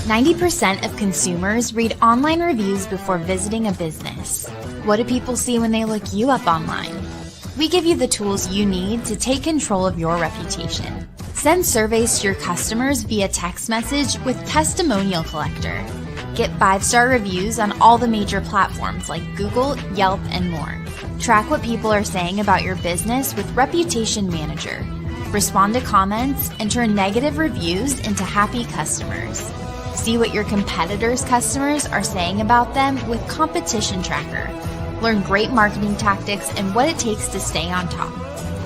90% of consumers read online reviews before visiting a business. What do people see when they look you up online? We give you the tools you need to take control of your reputation. Send surveys to your customers via text message with Testimonial Collector. Get 5-star reviews on all the major platforms like Google, Yelp, and more. Track what people are saying about your business with Reputation Manager. Respond to comments and turn negative reviews into happy customers. See what your competitors' customers are saying about them with Competition Tracker. Learn great marketing tactics and what it takes to stay on top.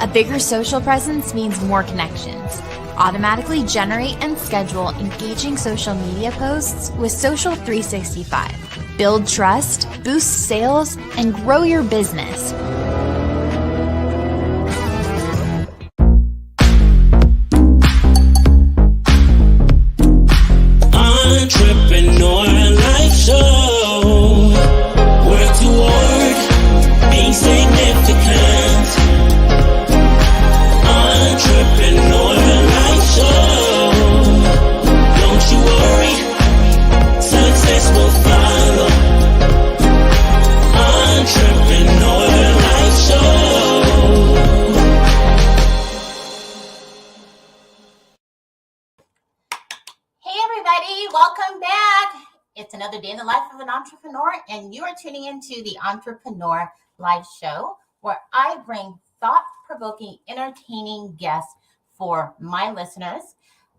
A bigger social presence means more connections. Automatically generate and schedule engaging social media posts with Social 365. Build trust, boost sales, and grow your business. Entrepreneur Life Show. Work toward being significant. Entrepreneur Life Show. Don't you worry, success will follow. Entrepreneur Life Show. Hey everybody, welcome back. It's another day in the life of an entrepreneur, and you are tuning into the Entrepreneur Live Show, where I bring thought-provoking, entertaining guests for my listeners.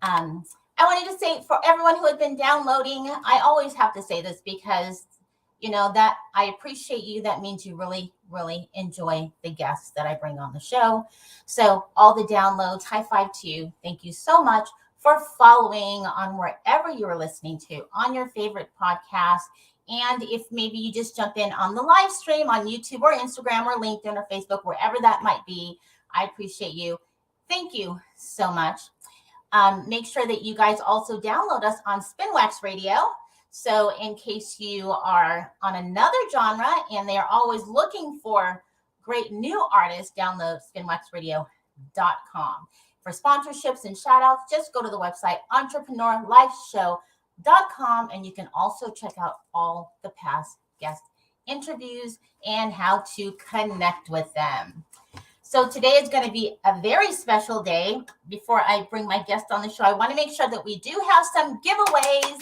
I wanted to say, for everyone who has been downloading, I always have to say this because, you know, that I appreciate you. That means you really, really enjoy the guests that I bring on the show. So all the downloads, high five to you. Thank you so much for following on wherever you are listening to, on your favorite podcast. And if maybe you just jump in on the live stream on YouTube or Instagram or LinkedIn or Facebook, wherever that might be, I appreciate you. Thank you so much. Make sure that you guys also download us on Spinwax Radio. So in case you are on another genre and they are always looking for great new artists, download spinwaxradio.com. For sponsorships and shout outs, just go to the website entrepreneurlifeshow.com, and you can also check out all the past guest interviews and how to connect with them. So today is going to be a very special day. Before I bring my guest on the show, I want to make sure that we do have some giveaways.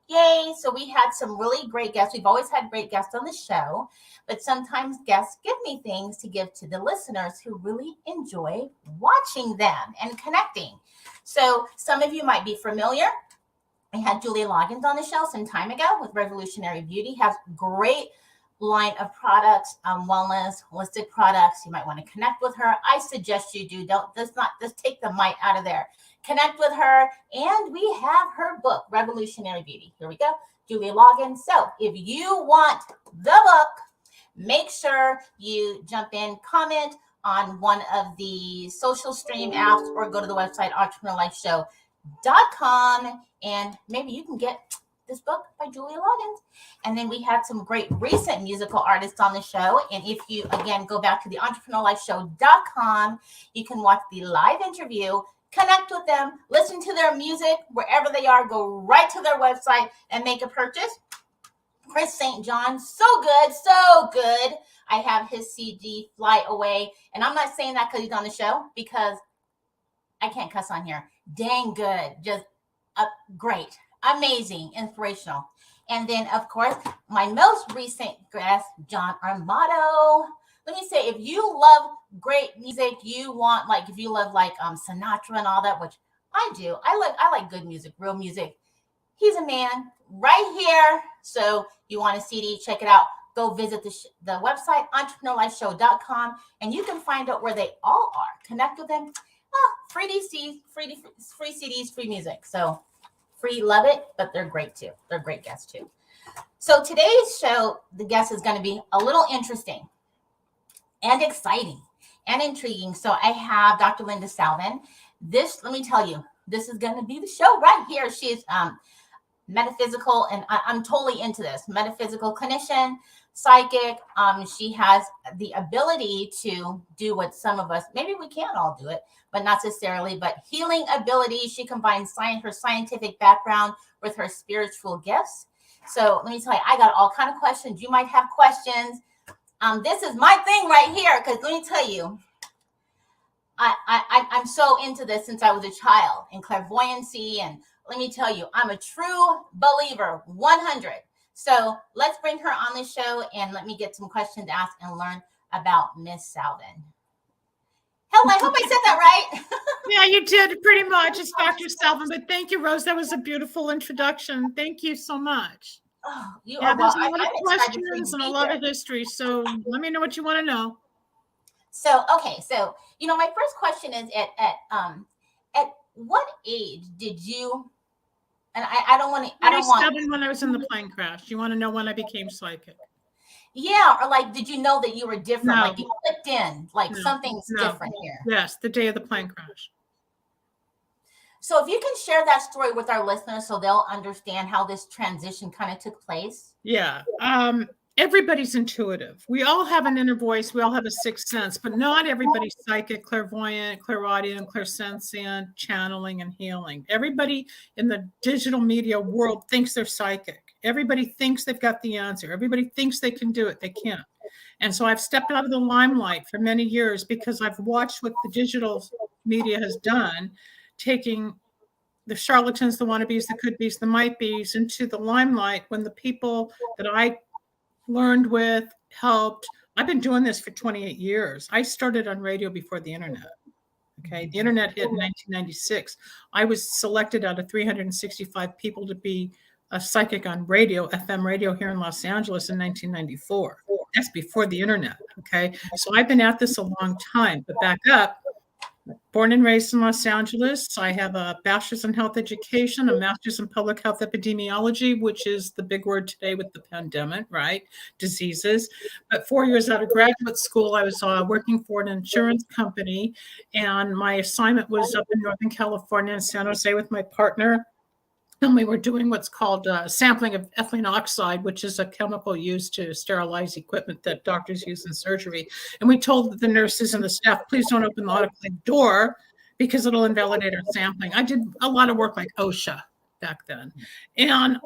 Yay. So we had some really great guests. We've always had great guests on the show, but sometimes guests give me things to give to the listeners who really enjoy watching them and connecting. So some of you might be familiar. I had Julia Loggins on the show some time ago with Revolutionary Beauty. Has great line of products, wellness, holistic products. You might want to connect with her. I suggest you do. Just take the might out of there. Connect with her. And we have her book, Revolutionary Beauty. Here we go. Julia Loggins. So if you want the book, make sure you jump in, comment on one of the social stream apps, or go to the website, entrepreneurlifeshow.com, and maybe you can get this book by Julia Loggins. And then we had some great recent musical artists on the show. And if you, again, go back to the entrepreneurlifeshow.com, you can watch the live interview, connect with them, listen to their music wherever they are, go right to their website and make a purchase. Chris St. John, so good, so good. I have his CD, Fly Away. And I'm not saying that because he's on the show, because I can't cuss on here. Dang good, just great, amazing, inspirational. And then, of course, my most recent guest, John Armato. Let me say, if you love great music, if you love Sinatra and all that, which I do. I like good music, real music. He's a man right here. So you want a CD, check it out. Go visit the website, entrepreneurlifeshow.com, and you can find out where they all are. Connect with them. Free DCs, free CDs, free music. So free, love it, but they're great too. They're great guests too. So today's show, the guest is going to be a little interesting and exciting and intriguing. So I have Dr. Linda Salvin. Let me tell you, this is going to be the show right here. She is metaphysical, and I'm totally into this. Metaphysical clinician, psychic. She has the ability to do what some of us, maybe we can't all do it, but not necessarily, but healing ability. She combines her scientific background with her spiritual gifts. So let me tell you, I got all kind of questions. You might have questions. This is my thing right here, because let me tell you, I'm so into this since I was a child, in clairvoyancy, and let me tell you, I'm a true believer, 100. So let's bring her on the show and let me get some questions asked and learn about Miss Salvin. Helen, I hope I said that right. Yeah, you did pretty much. It's Dr. Salvin, but thank you, Rose. That was a beautiful introduction. Thank you so much. Oh, you yeah, are there's well. a lot of questions and a lot of history, so let me know what you want to know. So, okay, so my first question is at what age did you? And I don't want to. I don't want. When I was in the plane crash. You want to know when I became psychic? Yeah, or like, did you know that you were different? No. Like you clicked in, like something's different here. Yes, the day of the plane crash. So if you can share that story with our listeners so they'll understand how this transition kind of took place. Yeah. Everybody's intuitive. We all have an inner voice. We all have a sixth sense, but not everybody's psychic, clairvoyant, clairaudient, clairsentient, channeling, and healing. Everybody in the digital media world thinks they're psychic. Everybody thinks they've got the answer. Everybody thinks they can do it. They can't. And so I've stepped out of the limelight for many years because I've watched what the digital media has done, taking the charlatans, the wannabes, the could be's, the might be's into the limelight when the people that I learned with, helped. I've been doing this for 28 years. I started on radio before the internet. Okay. The internet hit in 1996. I was selected out of 365 people to be a psychic on radio, FM radio here in Los Angeles in 1994. That's before the internet. Okay. So I've been at this a long time, but back up. Born and raised in Los Angeles. I have a bachelor's in health education, a master's in public health epidemiology, which is the big word today with the pandemic, right? Diseases. But 4 years out of graduate school, I was working for an insurance company, and my assignment was up in Northern California in San Jose with my partner. And we were doing what's called sampling of ethylene oxide, which is a chemical used to sterilize equipment that doctors use in surgery. And we told the nurses and the staff, please don't open the autoclave door because it'll invalidate our sampling. I did a lot of work like OSHA back then. And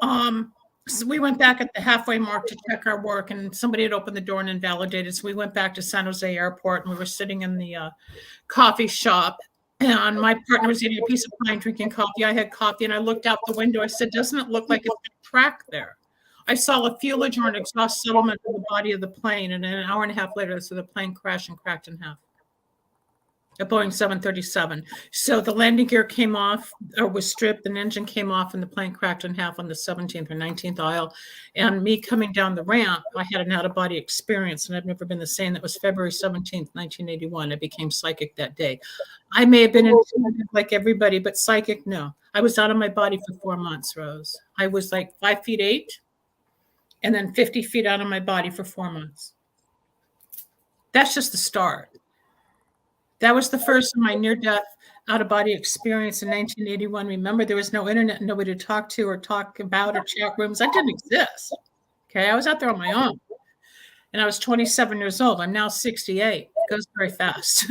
so we went back at the halfway mark to check our work, and somebody had opened the door and invalidated. So we went back to San Jose Airport, and we were sitting in the coffee shop. And my partner was eating a piece of pie, drinking coffee. I had coffee, and I looked out the window. I said, doesn't it look like it's a track there? I saw a fuelage or an exhaust settlement of the body of the plane. And then an hour and a half later, so the plane crashed and cracked in half. A Boeing 737. So the landing gear came off, or was stripped, an engine came off, and the plane cracked in half on the 17th or 19th aisle. And me coming down the ramp, I had an out-of-body experience, and I've never been the same. That was February 17th, 1981. I became psychic that day. I may have been intuitive like everybody, but psychic, no. I was out of my body for 4 months, Rose. I was like 5'8", and then 50 feet out of my body for 4 months. That's just the start. That was the first of my near-death, out-of-body experience in 1981. Remember, there was no internet, nobody to talk to or talk about or chat rooms. That didn't exist. Okay, I was out there on my own. And I was 27 years old. I'm now 68. It goes very fast.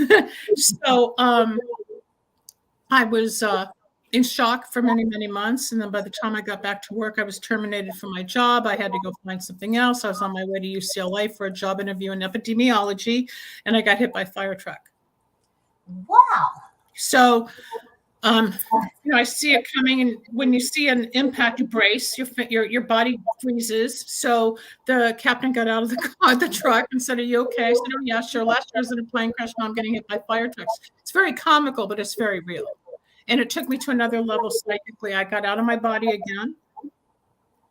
So I was in shock for many, many months. And then by the time I got back to work, I was terminated from my job. I had to go find something else. I was on my way to UCLA for a job interview in epidemiology, and I got hit by a fire truck. Wow. So, I see it coming, and when you see an impact, you brace, your body freezes. So the captain got out of the truck and said, "Are you okay?" I said, "Oh yeah, sure. Last year I was in a plane crash. Now I'm getting hit by fire trucks." It's very comical, but it's very real. And it took me to another level psychically. I got out of my body again,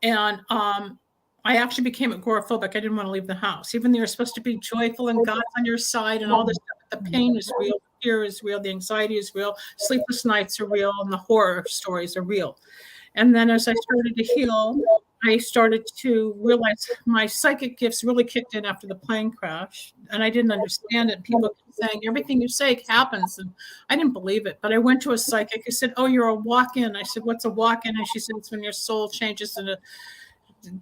and I actually became agoraphobic. I didn't want to leave the house, even though you're supposed to be joyful and God's on your side and all this stuff. The pain is real, the fear is real, the anxiety is real, sleepless nights are real, and the horror stories are real. And then as I started to heal, I started to realize my psychic gifts really kicked in after the plane crash, and I didn't understand it. People kept saying, everything you say happens, and I didn't believe it. But I went to a psychic who said, oh, you're a walk-in. I said, what's a walk-in? And she said, it's when your soul changes in a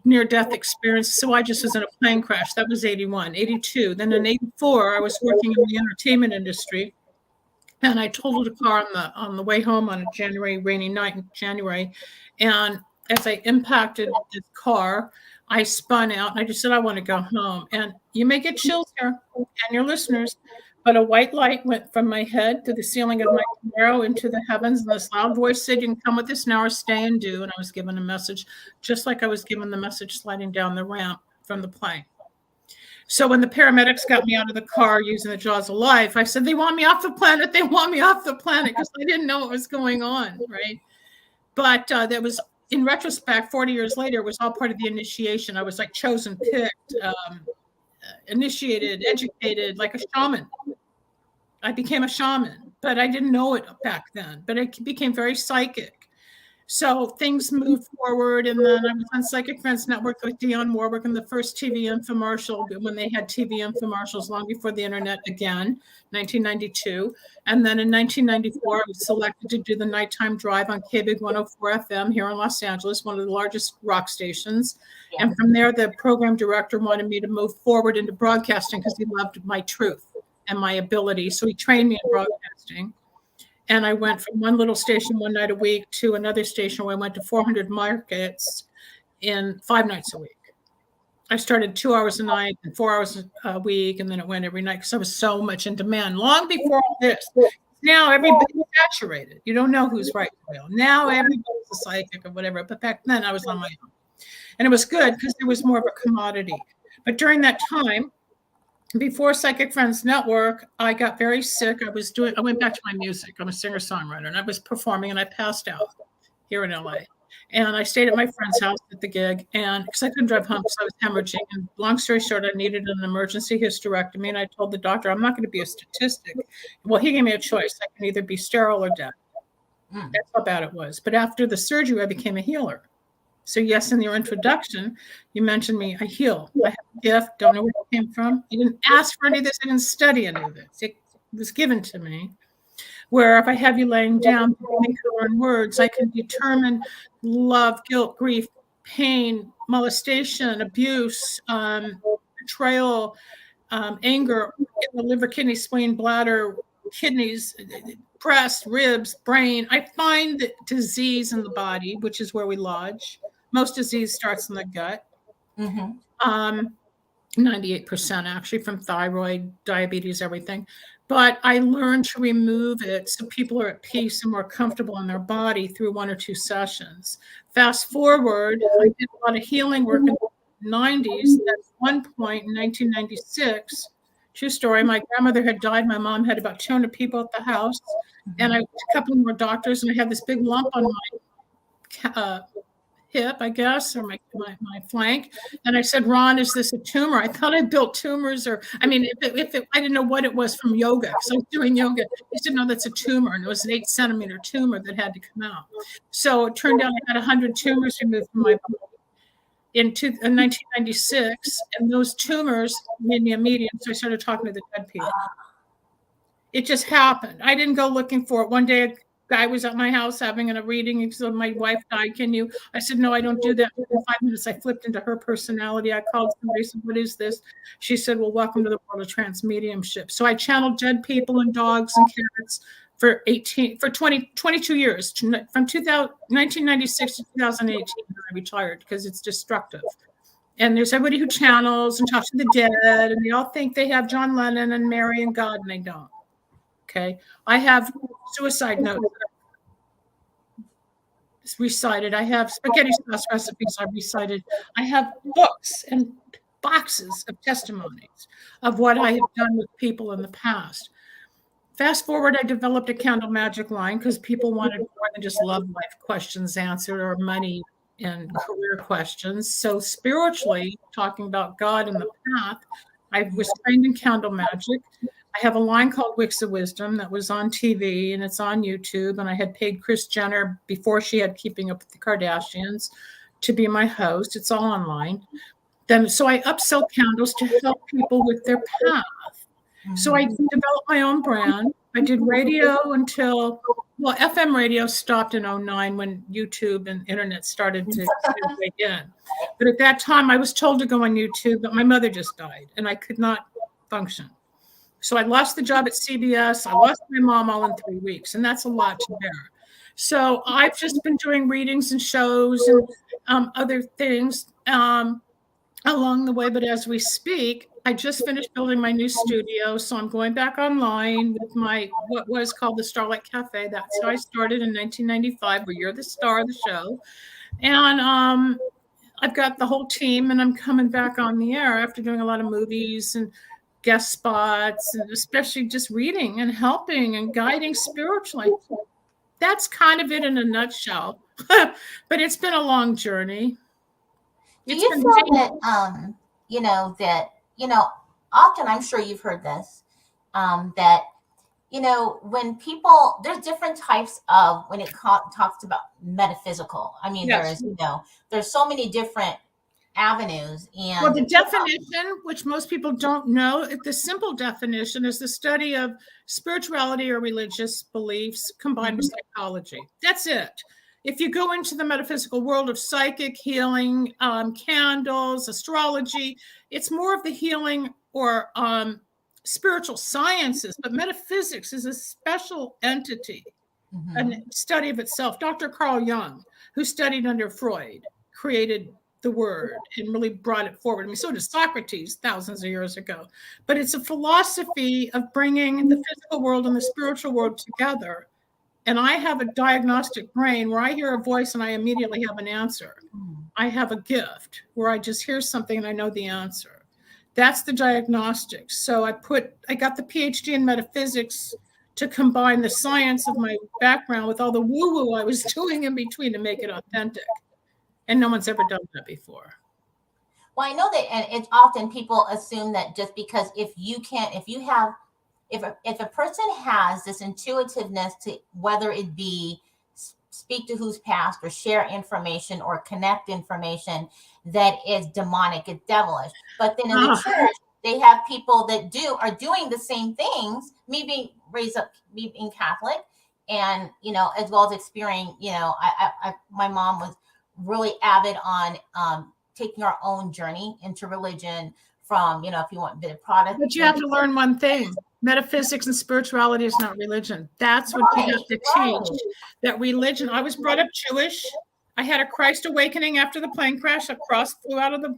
near-death experience. So I just was in a plane crash. That was 81, 82. Then in 84, I was working in the entertainment industry, and I totaled a car on the way home on a rainy night in January. And as I impacted this car, I spun out and I just said, I want to go home. And you may get chills here and your listeners, but a white light went from my head to the ceiling of my Camaro into the heavens. And this loud voice said, you can come with us now or stay and do. And I was given a message, just like I was given the message sliding down the ramp from the plane. So when the paramedics got me out of the car using the jaws of life, I said, they want me off the planet. They want me off the planet, because I didn't know what was going on, right? But that was, in retrospect, 40 years later, it was all part of the initiation. I was like chosen, picked, initiated, educated, like a shaman. I became a shaman, but I didn't know it back then. But I became very psychic. So things moved forward, and then I was on Psychic Friends Network with Dionne Warwick in the first TV infomercial, when they had TV infomercials long before the internet again, 1992. And then in 1994, I was selected to do the nighttime drive on KBIG 104 FM here in Los Angeles, one of the largest rock stations. Yeah. And from there, the program director wanted me to move forward into broadcasting because he loved my truth and my ability. So he trained me in broadcasting. And I went from one little station one night a week to another station where I went to 400 markets in 5 nights a week. I started 2 hours a night and 4 hours a week, and then it went every night because I was so much in demand. Long before all this, now everybody's saturated. You don't know who's right or wrong. Now everybody's a psychic or whatever. But back then I was on my own. And it was good because there was more of a commodity. But during that time, before Psychic Friends Network, I got very sick. I went back to my music. I'm a singer-songwriter, and I was performing, and I passed out here in LA. And I stayed at my friend's house at the gig, and because I couldn't drive home because I was hemorrhaging. And long story short, I needed an emergency hysterectomy, and I told the doctor, I'm not going to be a statistic. Well, he gave me a choice. I can either be sterile or dead. That's how bad it was. But after the surgery, I became a healer. So yes, in your introduction, you mentioned me. I heal. I have a gift. Don't know where it came from. I didn't ask for any of this. I didn't study any of this. It was given to me. Where if I have you laying down, think or in words, I can determine love, guilt, grief, pain, molestation, abuse, betrayal, anger in the liver, kidney, spleen, bladder, kidneys, breast, ribs, brain. I find the disease in the body, which is where we lodge. Most disease starts in the gut. 98% actually, from thyroid, diabetes, everything. But I learned to remove it so people are at peace and more comfortable in their body through 1 or 2 sessions. Fast forward, I did a lot of healing work in the 90s. At one point in 1996, true story, my grandmother had died. My mom had about 200 people at the house. And I went to a couple more doctors, and I had this big lump on my hip, I guess, or my flank. And I said, Ron, is this a tumor? I thought I built tumors, or I mean, if I didn't know what it was from yoga, because I was doing yoga. He said, no, that's a tumor. And it was an 8-centimeter tumor that had to come out. So it turned out I had 100 tumors removed from my body in 1996. And those tumors made me a medium. So I started talking to the dead people. It just happened. I didn't go looking for it. One day, a guy was at my house having a reading. He said, my wife died. I said, no, I don't do that. Within 5 minutes, I flipped into her personality. I called somebody, said, what is this? She said, well, welcome to the world of transmediumship. So I channeled dead people and dogs and cats for 22 years, from 1996 to 2018. I retired because it's destructive. And there's everybody who channels and talks to the dead, and they all think they have John Lennon and Mary and God, and they don't. Okay, I have suicide notes recited. I have spaghetti sauce recipes I've recited. I have books and boxes of testimonies of what I have done with people in the past. Fast forward, I developed a candle magic line because people wanted more than just love life questions answered or money and career questions. So spiritually, talking about God and the path, I was trained in candle magic. I have a line called Wicks of Wisdom that was on TV and it's on YouTube. And I had paid Kris Jenner, before she had Keeping Up with the Kardashians, to be my host. It's all online. Then, so I upsell candles to help people with their path. So I developed my own brand. I did radio until, well, FM radio stopped in 2009 when YouTube and internet started to break in. But at that time, I was told to go on YouTube, but my mother just died and I could not function. So I lost the job at CBS. I lost my mom all in 3 weeks, and that's a lot to bear. So I've just been doing readings and shows and other things along the way. But as we speak, I just finished building my new studio. So I'm going back online with my, what was called the Starlight Cafe. That's how I started in 1995, where you're the star of the show. And I've got the whole team, and I'm coming back on the air after doing a lot of movies and guest spots, and especially just reading and helping and guiding spiritually. That's kind of it in a nutshell. But it's been a long journey. Do you feel that, often, I'm sure you've heard this, that, when people, there's different types of, when it talks about metaphysical. I mean, Yes. there's so many different avenues. And Well, the definition, which most people don't know, the simple definition is the study of spirituality or religious beliefs combined with psychology. That's it. If you go into the metaphysical world of psychic healing, candles, astrology, it's more of the healing or spiritual sciences, but metaphysics is a special entity, a study of itself. Dr. Carl Jung, who studied under Freud, created the word and really brought it forward. I mean, so did Socrates thousands of years ago. But it's a philosophy of bringing the physical world and the spiritual world together. And I have a diagnostic brain where I hear a voice and I immediately have an answer. I have a gift where I just hear something and I know the answer. That's the diagnostics. So I got the PhD in metaphysics to combine the science of my background with all the woo-woo I was doing in between to make it authentic. And no one's ever done that before. Well, I know that, and it's often people assume that just because if a person has this intuitiveness to, whether it be speak to who's passed or share information or connect information, that is demonic, it's devilish. But then in the church, they have people that are doing the same things. Me being raised up, me being Catholic, and as well as experiencing, my mom was really avid on taking our own journey into religion from, if you want a bit of product. But you have to learn one thing. Metaphysics and spirituality is not religion. That's what you have to teach. That religion, I was brought up Jewish. I had a Christ awakening after the plane crash. A cross flew out of the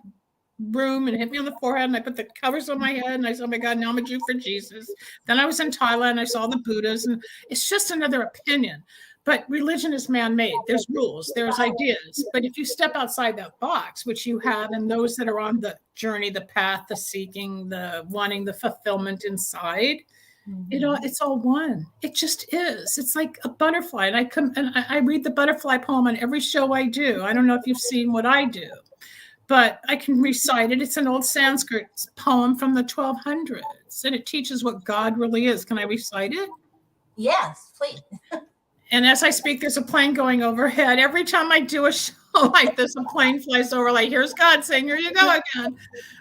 room and hit me on the forehead, and I put the covers on my head, and I said, oh my God, now I'm a Jew for Jesus. Then I was in Thailand, I saw the Buddhas, and it's just another opinion. But religion is man-made. There's rules, there's ideas. But if you step outside that box, which you have, and those that are on the journey, the path, the seeking, the wanting, the fulfillment inside, it's all one. It just is. It's like a butterfly. And I read the butterfly poem on every show I do. I don't know if you've seen what I do, but I can recite it. It's an old Sanskrit poem from the 1200s, and it teaches what God really is. Can I recite it? Yes, please. And as I speak, there's a plane going overhead. Every time I do a show like this, a plane flies over, like, here's God saying, here you go again.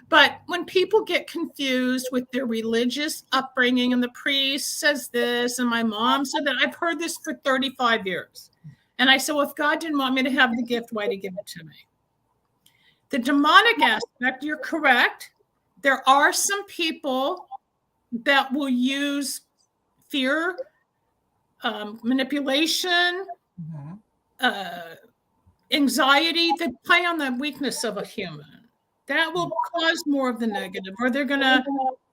But when people get confused with their religious upbringing, and the priest says this, and my mom said that, I've heard this for 35 years. And I said, well, if God didn't want me to have the gift, why did he give it to me? The demonic aspect, you're correct. There are some people that will use fear, manipulation, anxiety, that play on the weakness of a human. That will cause more of the negative, or they're gonna.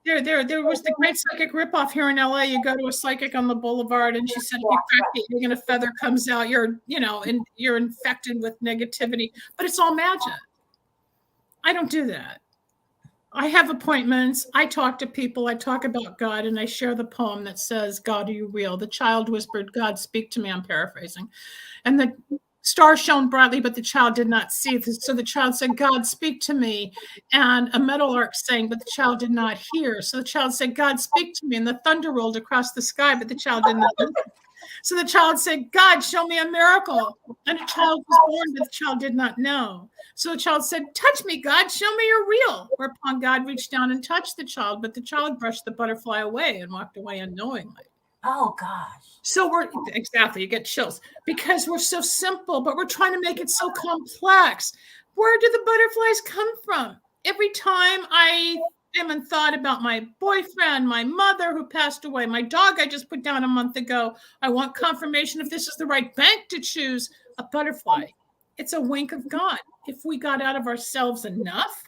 There was the great psychic ripoff here in LA. You go to a psychic on the boulevard, and she said, if you crack the egg and a feather comes out, you're infected with negativity. But it's all magic. I don't do that. I have appointments. I talk to people. I talk about God, and I share the poem that says, God, are you real? The child whispered, God, speak to me. I'm paraphrasing. And the star shone brightly, but the child did not see. So the child said, God, speak to me. And a metal arc sang, but the child did not hear. So the child said, God, speak to me. And the thunder rolled across the sky, but the child did not listen. So the child said, God, show me a miracle. And a child was born, but the child did not know. So the child said, touch me, God, show me you're real. Whereupon God reached down and touched the child, but the child brushed the butterfly away and walked away unknowingly. Oh, gosh. So you get chills because we're so simple, but we're trying to make it so complex. Where do the butterflies come from? Every time I am in thought about my boyfriend, my mother who passed away, my dog I just put down a month ago, I want confirmation if this is the right bank to choose, a butterfly. It's a wink of God. If we got out of ourselves enough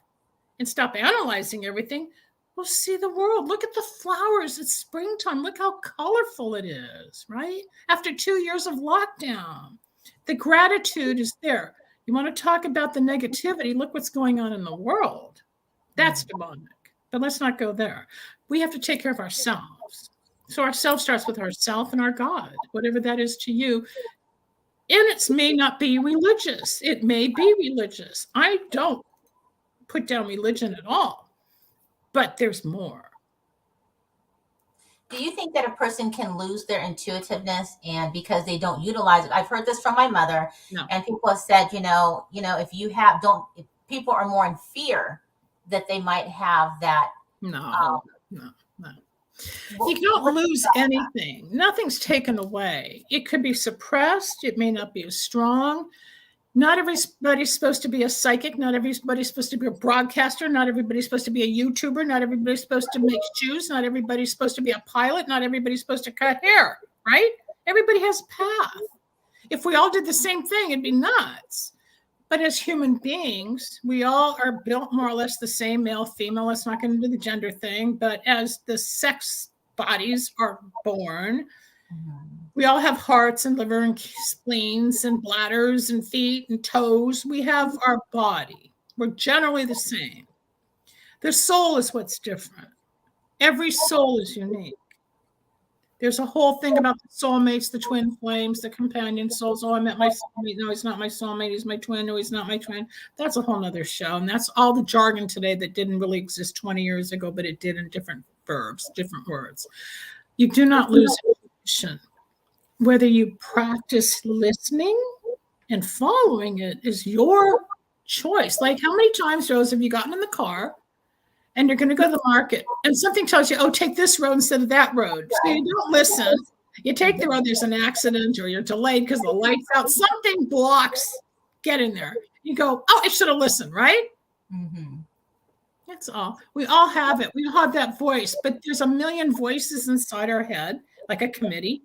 and stop analyzing everything, we'll see the world. Look at the flowers. It's springtime. Look how colorful it is, right? After 2 years of lockdown, the gratitude is there. You want to talk about the negativity? Look what's going on in the world. That's demonic. But let's not go there. We have to take care of ourselves. So ourself starts with ourself and our God, whatever that is to you. And it may not be religious. It may be religious. I don't put down religion at all. But there's more. Do you think that a person can lose their intuitiveness and because they don't utilize it? I've heard this from my mother, and people have said, if people are more in fear that they might have that. No. You don't lose anything. Nothing's taken away. It could be suppressed. It may not be as strong. Not everybody's supposed to be a psychic. Not everybody's supposed to be a broadcaster. Not everybody's supposed to be a YouTuber. Not everybody's supposed to make shoes. Not everybody's supposed to be a pilot. Not everybody's supposed to cut hair, right? Everybody has a path. If we all did the same thing, it'd be nuts. But as human beings, we all are built more or less the same, male, female. Let's not get into the gender thing. But as the sex bodies are born, we all have hearts and liver and spleens and bladders and feet and toes. We have our body. We're generally the same. The soul is what's different. Every soul is unique. There's a whole thing about the soulmates, the twin flames, the companion souls. Oh, I met my soulmate. No, he's not my soulmate. He's my twin. No, he's not my twin. That's a whole nother show. And that's all the jargon today that didn't really exist 20 years ago, but it did in different verbs, different words. You do not lose intuition. Whether you practice listening and following it is your choice. Like how many times, Rose, have you gotten in the car and you're going to go to the market and something tells you, oh, take this road instead of that road. So you don't listen. You take the road, there's an accident or you're delayed because the light's out. Something blocks getting there. You go, oh, I should have listened, right? Mm-hmm. That's all. We all have it. We all have that voice, but there's a million voices inside our head, like a committee.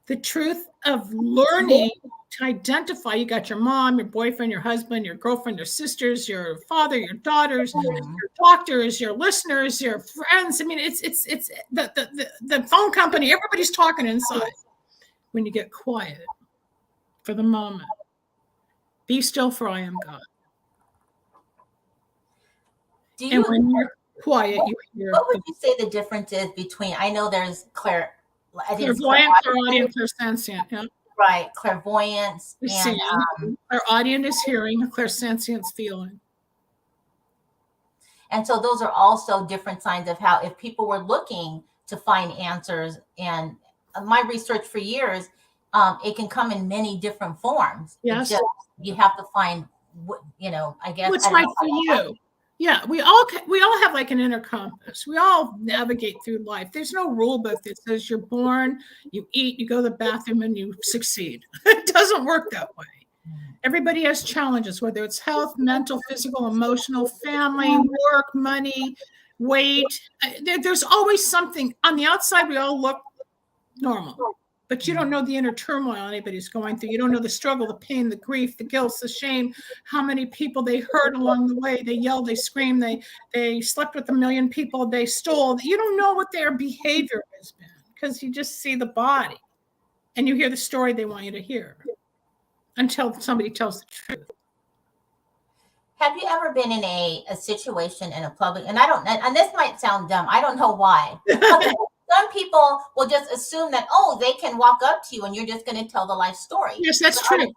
The truth of learning to identify, you got your mom, your boyfriend, your husband, your girlfriend, your sisters, your father, your daughters, your doctors, your listeners, your friends. I mean, it's the phone company, everybody's talking inside. When you get quiet for the moment, be still for I am God. And when you're quiet, you hear. What would you say the difference is between, I know there's clairvoyant, clairaudient, clairsentient. Yeah. Right, clairvoyance. And clairaudient is hearing, clairsentient is feeling. And so those are also different signs of how, if people were looking to find answers, and my research for years, it can come in many different forms. Yes. You have to find, I guess. What's right for you? Yeah, we all have like an inner compass. We all navigate through life. There's no rule book that says you're born, you eat, you go to the bathroom, and you succeed. It doesn't work that way. Everybody has challenges, whether it's health, mental, physical, emotional, family, work, money, weight. There's always something. On the outside, we all look normal. But you don't know the inner turmoil anybody's going through. You don't know the struggle, the pain, the grief, the guilt, the shame, how many people they hurt along the way. They yelled, they screamed, they slept with 1 million people, they stole. You don't know what their behavior has been because you just see the body and you hear the story they want you to hear until somebody tells the truth. Have you ever been in a situation in a public, and this might sound dumb, I don't know why. Some people will just assume that, they can walk up to you and you're just going to tell the life story. Yes, that's true.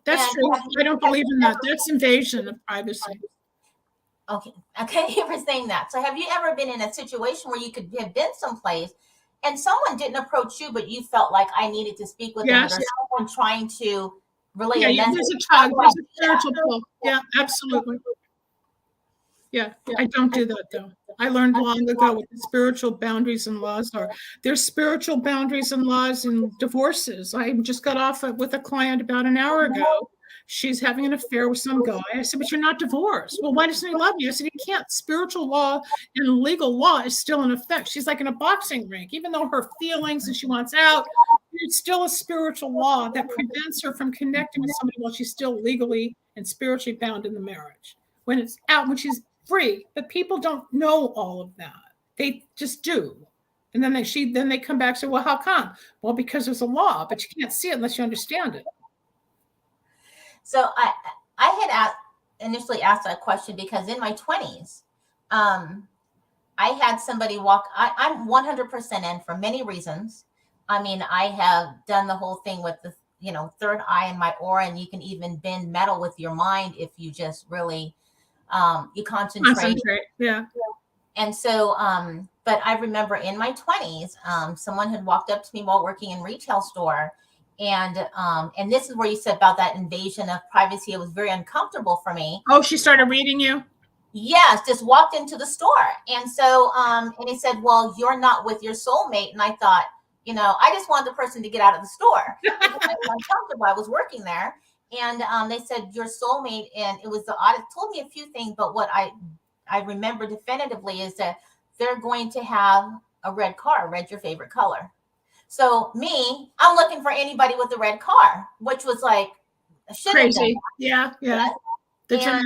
That's true. I don't believe in that. That's invasion of privacy. Okay. Okay, you were saying that. So have you ever been in a situation where you could have been someplace and someone didn't approach you, but you felt like I needed to speak with them, or Yes. someone trying to relay Yeah, a there's message. a tug, there's a spiritual pull. Yeah, absolutely. Yeah, I don't do that though. I learned long ago what the spiritual boundaries and laws are. There's spiritual boundaries and laws in divorces. I just got off with a client about an hour ago. She's having an affair with some guy. I said, but you're not divorced. Well, why doesn't he love you? I said, he can't. Spiritual law and legal law is still in effect. She's like in a boxing rink. Even though her feelings and she wants out, it's still a spiritual law that prevents her from connecting with somebody while she's still legally and spiritually bound in the marriage. When it's out, when she's free, but people don't know all of that. They just do. And then they come back and say, well, how come? Well, because there's a law, but you can't see it unless you understand it. So I had initially asked that question because in my 20s, I had somebody walk. I'm 100% in for many reasons. I mean, I have done the whole thing with the third eye in my aura, and you can even bend metal with your mind if you just really you concentrate. Yeah. And so, but I remember in my 20s, someone had walked up to me while working in retail store. And this is where you said about that invasion of privacy. It was very uncomfortable for me. Oh, she started reading you? Yes, just walked into the store. And so, and he said, well, you're not with your soulmate. And I thought, I just wanted the person to get out of the store. I was uncomfortable. I was working there. And they said, your soulmate, and it was the audit told me a few things, but what I remember definitively is that they're going to have a red car. Red's your favorite color. So I'm looking for anybody with a red car, which was like crazy. Yeah. The generics.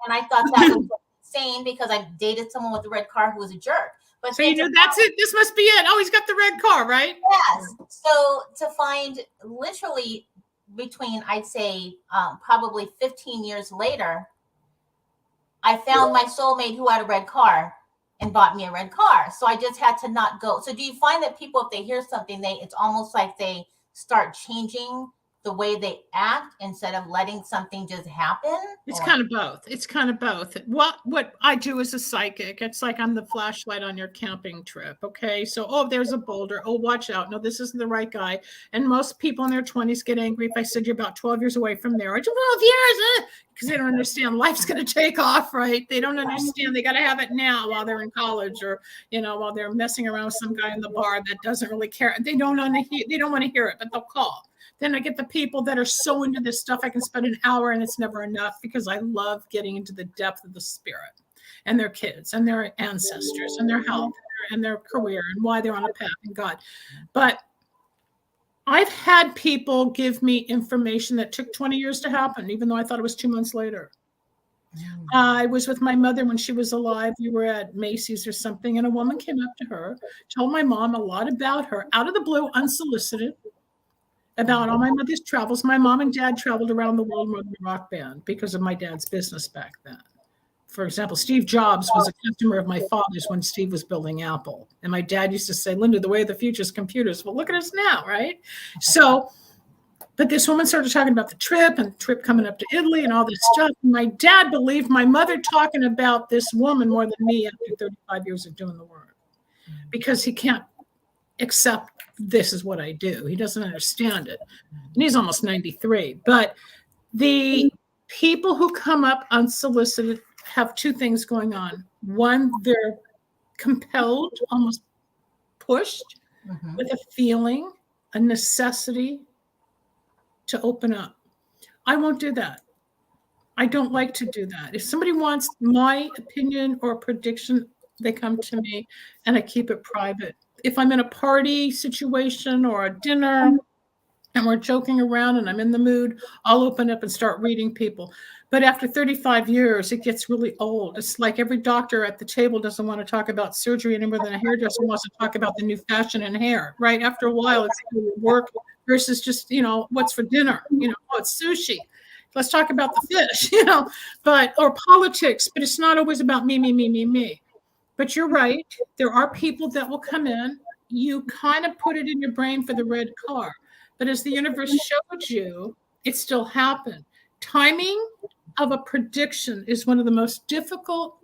And I thought that was insane because I dated someone with a red car who was a jerk. But so you knew that's it. This must be it. Oh, he's got the red car, right? Yes. So to find literally between, I'd say, probably 15 years later, I found my soulmate who had a red car and bought me a red car. So I just had to not go. So do you find that people, if they hear something, it's almost like they start changing the way they act instead of letting something just happen? It's kind of both. What I do as a psychic, it's like I'm the flashlight on your camping trip. Okay. So, there's a boulder. Oh, watch out. No, this isn't the right guy. And most people in their 20s get angry if I said you're about 12 years away from marriage. 12 years, because they don't understand life's going to take off, right? They don't understand. They got to have it now while they're in college, or while they're messing around with some guy in the bar that doesn't really care. They don't want to hear it, but they'll call. Then I get the people that are so into this stuff, I can spend an hour and it's never enough, because I love getting into the depth of the spirit and their kids and their ancestors and their health and their career and why they're on a path in God. But I've had people give me information that took 20 years to happen, even though I thought it was 2 months later. I was with my mother when she was alive. We were at Macy's or something, and a woman came up to her, told my mom a lot about her, out of the blue, unsolicited, about all my mother's travels. My mom and dad traveled around the world with a rock band because of my dad's business back then. For example, Steve Jobs was a customer of my father's when Steve was building Apple. And my dad used to say, Linda, the way of the future is computers. Well, look at us now, right? So, but this woman started talking about the trip coming up to Italy and all this stuff. And my dad believed my mother talking about this woman more than me after 35 years of doing the work, because he can't accept this is what I do. He doesn't understand it. And he's almost 93. But the people who come up unsolicited have two things going on. One, they're compelled, almost pushed with a feeling, a necessity to open up. I won't do that. I don't like to do that. If somebody wants my opinion or prediction, they come to me and I keep it private. If I'm in a party situation or a dinner and we're joking around and I'm in the mood, I'll open up and start reading people. But after 35 years, it gets really old. It's like every doctor at the table doesn't want to talk about surgery any more than a hairdresser wants to talk about the new fashion in hair, right? After a while, it's work versus just, what's for dinner? It's sushi. Let's talk about the fish, or politics, but it's not always about me. But you're right. There are people that will come in. You kind of put it in your brain for the red car. But as the universe showed you, it still happened. Timing of a prediction is one of the most difficult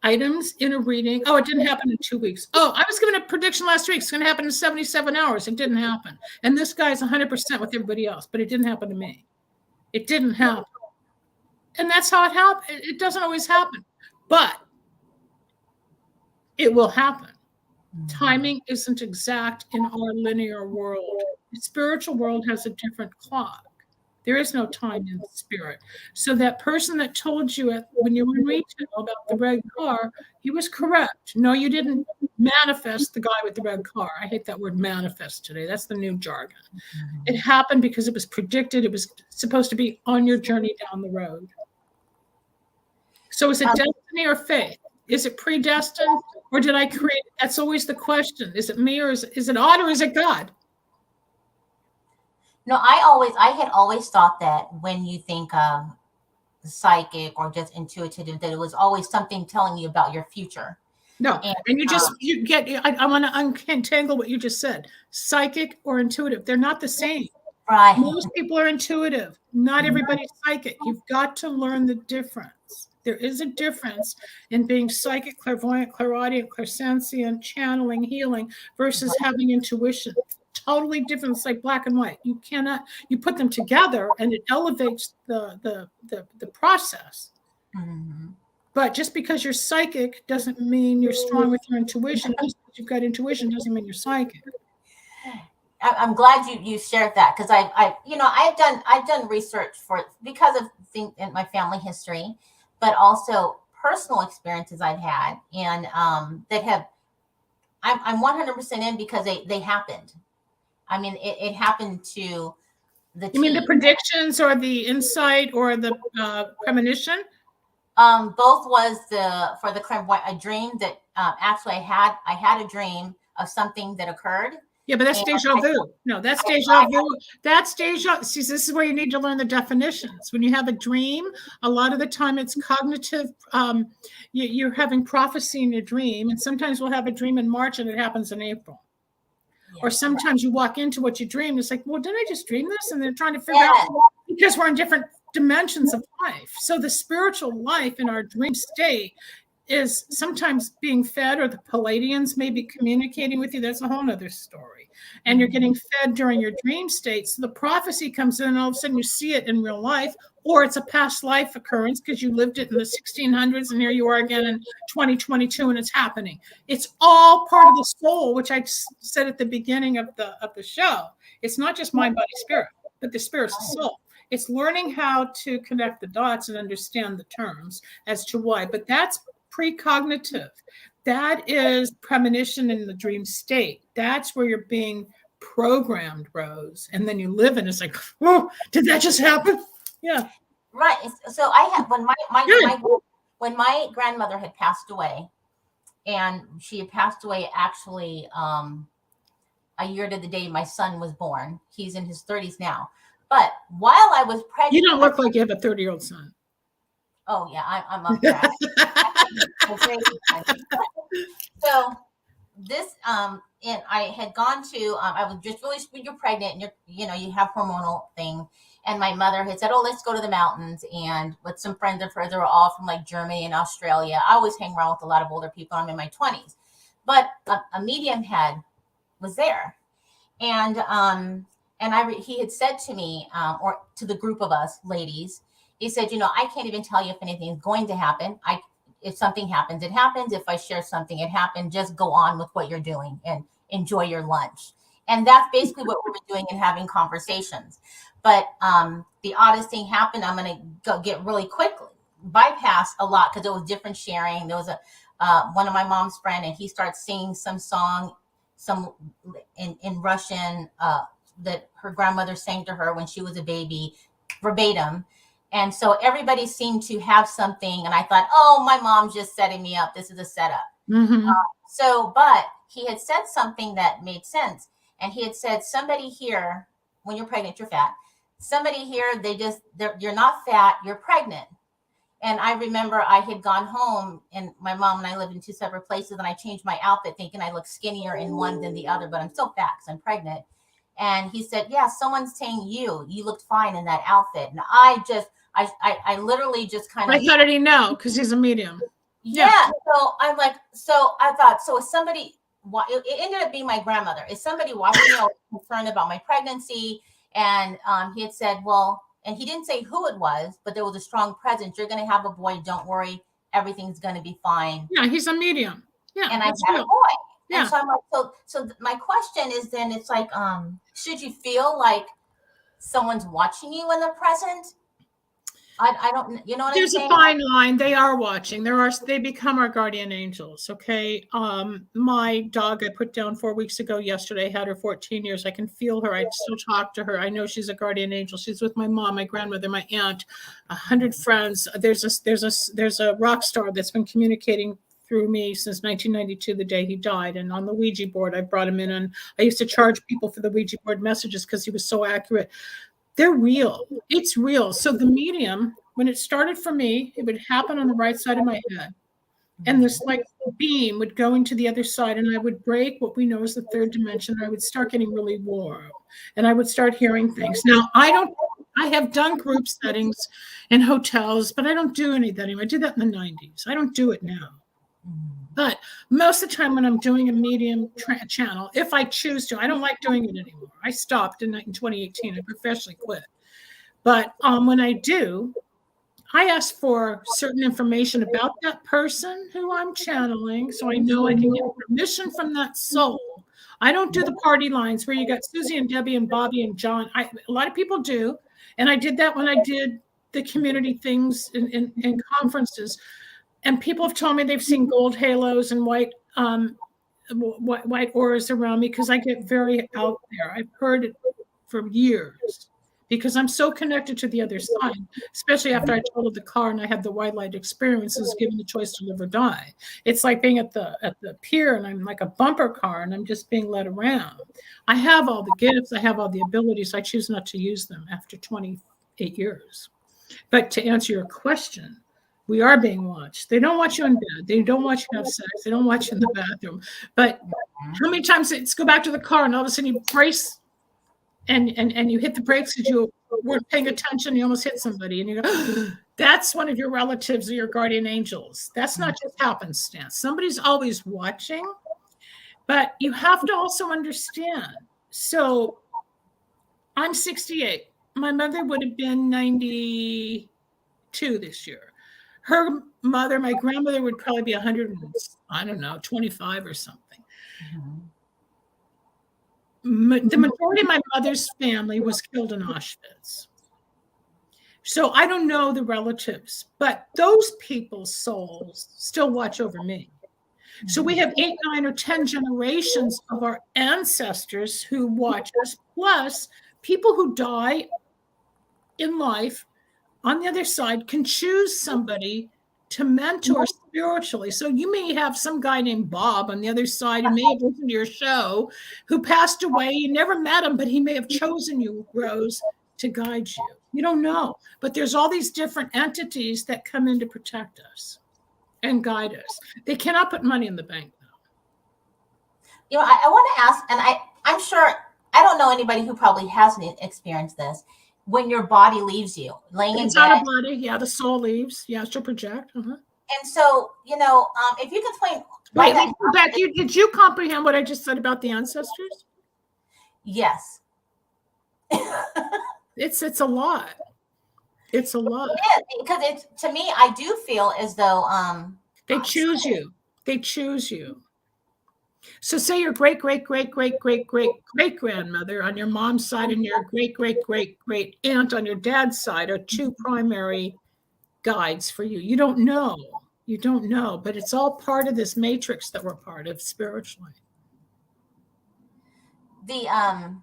items in a reading. Oh, it didn't happen in 2 weeks. Oh, I was given a prediction last week. It's going to happen in 77 hours. It didn't happen. And this guy's 100% with everybody else, but it didn't happen to me. It didn't happen. And that's how it happened. It doesn't always happen, but it will happen. Timing isn't exact in our linear world. The spiritual world has a different clock. There is no time in the spirit. So that person that told you when you were in retail about the red car, he was correct. No, you didn't manifest the guy with the red car. I hate that word manifest today. That's the new jargon. It happened because it was predicted. It was supposed to be on your journey down the road. So is it destiny or faith? Is it predestined or did I create? That's always the question. Is it me or is it odd or is it God? No, I had always thought that when you think psychic or just intuitive, that it was always something telling you about your future. No, and you get, I want to untangle what you just said. Psychic or intuitive, they're not the same. Right. Most people are intuitive. Not everybody's psychic. You've got to learn the difference. There is a difference in being psychic, clairvoyant, clairaudient, clairsentient, channeling, healing versus having intuition. Totally different. It's like black and white. You put them together and it elevates the process. Mm-hmm. But just because you're psychic doesn't mean you're strong with your intuition. Just because you've got intuition doesn't mean you're psychic. I'm glad you shared that because I've done research because of things in my family history, but also personal experiences I've had and that have I'm 100% in because they happened. I mean, it happened to the team. You mean the predictions or the insight or the premonition? Both was for the clairvoyant, a dream that actually I had a dream of something that occurred. Yeah, but that's deja vu. No, that's deja vu. That's deja. See, this is where you need to learn the definitions. When you have a dream, a lot of the time it's cognitive. You're having prophecy in your dream, and sometimes we'll have a dream in March and it happens in April. Yeah, or sometimes you walk into what you dreamed. It's like, well, didn't I just dream this? And they're trying to figure out because we're in different dimensions of life. So the spiritual life in our dream state is sometimes being fed, or the Palladians may be communicating with you. That's a whole nother story. And you're getting fed during your dream state. So the prophecy comes in and all of a sudden you see it in real life, or it's a past life occurrence because you lived it in the 1600s and here you are again in 2022 and it's happening. It's all part of the soul, which I said at the beginning of the show. It's not just mind, body, spirit, but the spirit's the soul. It's learning how to connect the dots and understand the terms as to why. But that's precognitive. That is premonition in the dream state. That's where you're being programmed, Rose. And then you live in it's like, oh, did that just happen? Yeah. Right. So I had when my grandmother had passed away, and she had passed away actually a year to the day my son was born. He's in his 30s now. But while I was pregnant, you don't look like you have a 30-year-old son. Oh yeah, I'm up there. So this and I had gone to I was just really when you're pregnant and you have hormonal thing, and my mother had said, oh, let's go to the mountains, and with some friends of hers, they were all from like Germany and Australia. I always hang around with a lot of older people. I'm in my 20s, but a medium was there, and he had said to me or to the group of us ladies, he said, I can't even tell you if anything is going to happen. If something happens, it happens. If I share something, it happened. Just go on with what you're doing and enjoy your lunch. And that's basically what we were doing and having conversations. But the oddest thing happened. I'm going to go get really quickly, bypass a lot because it was different sharing. There was one of my mom's friend, and he starts singing some song, in Russian that her grandmother sang to her when she was a baby, verbatim. And so everybody seemed to have something. And I thought, oh, my mom's just setting me up. This is a setup. Mm-hmm. But he had said something that made sense. And he had said, somebody here, when you're pregnant, you're fat. Somebody here, you're not fat, you're pregnant. And I remember I had gone home, and my mom and I lived in two separate places, and I changed my outfit thinking I looked skinnier in one than the other, but I'm still fat because I'm pregnant. And he said, yeah, someone's saying you looked fine in that outfit. And I literally just kind of. How did he know? Because he's a medium. Yeah. So I'm like, so I thought, so if somebody, it ended up being my grandmother. Is somebody watching me? I was concerned about my pregnancy. And he had said, well, and he didn't say who it was, but there was a strong presence. You're going to have a boy. Don't worry. Everything's going to be fine. Yeah, he's a medium. Yeah. And I had real. a boy. Yeah. And so I'm like, so my question is then it's like, should you feel like someone's watching you in the present? I don't, you know what There's I'm saying? a fine line. They are watching. They become our guardian angels. Okay. My dog I put down 4 weeks ago yesterday, had her 14 years. I can feel her. I still talk to her. I know she's a guardian angel. She's with my mom, my grandmother, my aunt, 100 friends. There's a rock star that's been communicating through me since 1992, the day he died. And on the Ouija board, I brought him in, and I used to charge people for the Ouija board messages because he was so accurate. They're real. It's real. So the medium, when it started for me, it would happen on the right side of my head. And this like beam would go into the other side, and I would break what we know as the third dimension. I would start getting really warm, and I would start hearing things. Now, I have done group settings in hotels, but I don't do any of that anymore. I did that in the 90s. I don't do it now. But most of the time when I'm doing a medium channel, if I choose to, I don't like doing it anymore. I stopped in 2018. I professionally quit. But when I do, I ask for certain information about that person who I'm channeling, so I know I can get permission from that soul. I don't do the party lines where you got Susie and Debbie and Bobby and John. A lot of people do. And I did that when I did the community things in conferences. And people have told me they've seen gold halos and white auras around me because I get very out there. I've heard it for years because I'm so connected to the other side, especially after I totaled the car and I had the white light experiences, given the choice to live or die. It's like being at the pier, and I'm like a bumper car, and I'm just being led around. I have all the gifts. I have all the abilities. I choose not to use them after 28 years. But to answer your question, we are being watched. They don't watch you in bed. They don't watch you have sex. They don't watch you in the bathroom. But how many times let's go back to the car and all of a sudden you brace and you hit the brakes because you weren't paying attention. You almost hit somebody and you go, that's one of your relatives or your guardian angels. That's not just happenstance. Somebody's always watching, but you have to also understand. So I'm 68. My mother would have been 92 this year. Her mother, my grandmother, would probably be 100, I don't know, 25 or something. The majority of my mother's family was killed in Auschwitz. So I don't know the relatives, but those people's souls still watch over me. So we have 8, 9, or 10 generations of our ancestors who watch us, plus people who die in life on the other side can choose somebody to mentor spiritually. So you may have some guy named Bob on the other side who may have listened to your show, who passed away. You never met him, but he may have chosen you, Rose, to guide you. You don't know. But there's all these different entities that come in to protect us and guide us. They cannot put money in the bank, though. You know, I want to ask, and I'm sure, I don't know anybody who probably hasn't experienced this. When your body leaves you, laying in bed. It's out of body. Yeah, the soul leaves. Yeah, she'll project. And so, you know, if you can explain. Wait, let's go back. Did you comprehend what I just said about the ancestors? Yes. It's a lot. It's a lot. It is, because it's, to me, I do feel as though they choose you. They choose you. So say your great grandmother on your mom's side and your great aunt on your dad's side are two primary guides for you. You don't know. You don't know, but it's all part of this matrix that we're part of spiritually. I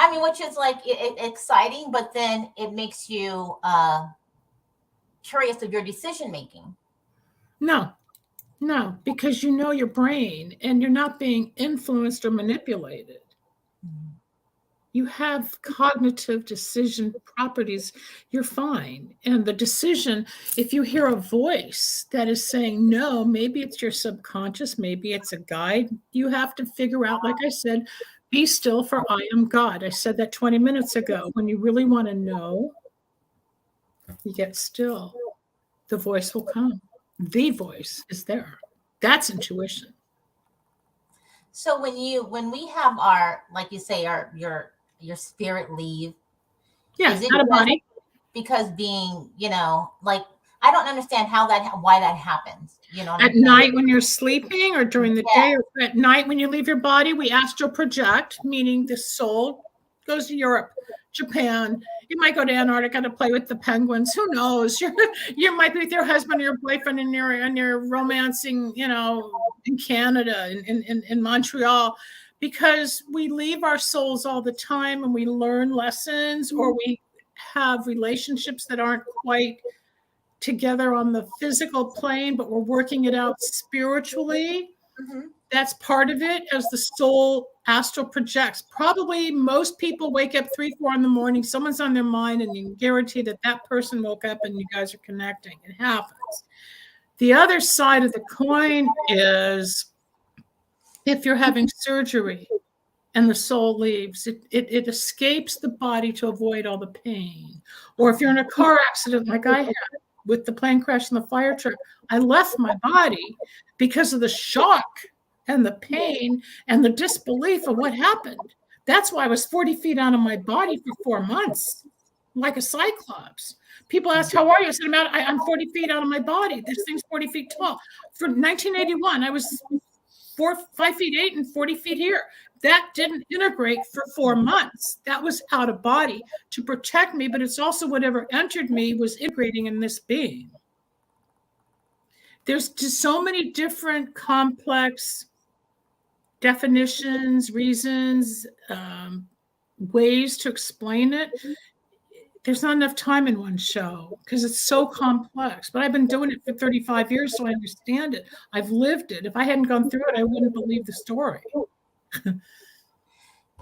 mean, which is like exciting, but then it makes you curious of your decision making. No, because you know your brain and you're not being influenced or manipulated. You have cognitive decision properties. You're fine. And the decision, if you hear a voice that is saying no, maybe it's your subconscious, maybe it's a guide, you have to figure out, like I said, be still, for I am God. I said that 20 minutes ago. When you really want to know, you get still. The voice will come. the voice is there. That's intuition. So when we have our, like you say, your spirit leave, Yeah, is it not a body. because being, like, I don't understand why that happens. You know what At I'm saying? night when you're sleeping, or during the Yeah. day, or at night when you leave your body, we astral project, meaning the soul goes to Europe, Japan. You might go to Antarctica to play with the penguins. Who knows? You might be with your husband or your boyfriend, and you're romancing, in Canada, in Montreal, because we leave our souls all the time, and we learn lessons, or we have relationships that aren't quite together on the physical plane, but we're working it out spiritually. Mhm. That's part of it, as the soul astral projects. Probably most people wake up 3, 4 in the morning, someone's on their mind, and you can guarantee that person woke up and you guys are connecting. It happens. The other side of the coin is if you're having surgery and the soul leaves, it escapes the body to avoid all the pain. Or if you're in a car accident like I had with the plane crash and the fire truck, I left my body because of the shock and the pain and the disbelief of what happened. That's why I was 40 feet out of my body for 4 months, like a cyclops. People ask, how are you? I said, I'm 40 feet out of my body. This thing's 40 feet tall. For 1981, I was 5 feet 8 and 40 feet here. That didn't integrate for 4 months. That was out of body to protect me, but it's also whatever entered me was integrating in this being. There's just so many different complex definitions, reasons, ways to explain it. There's not enough time in one show because it's so complex. But I've been doing it for 35 years, so I understand it. I've lived it. If I hadn't gone through it, I wouldn't believe the story. Have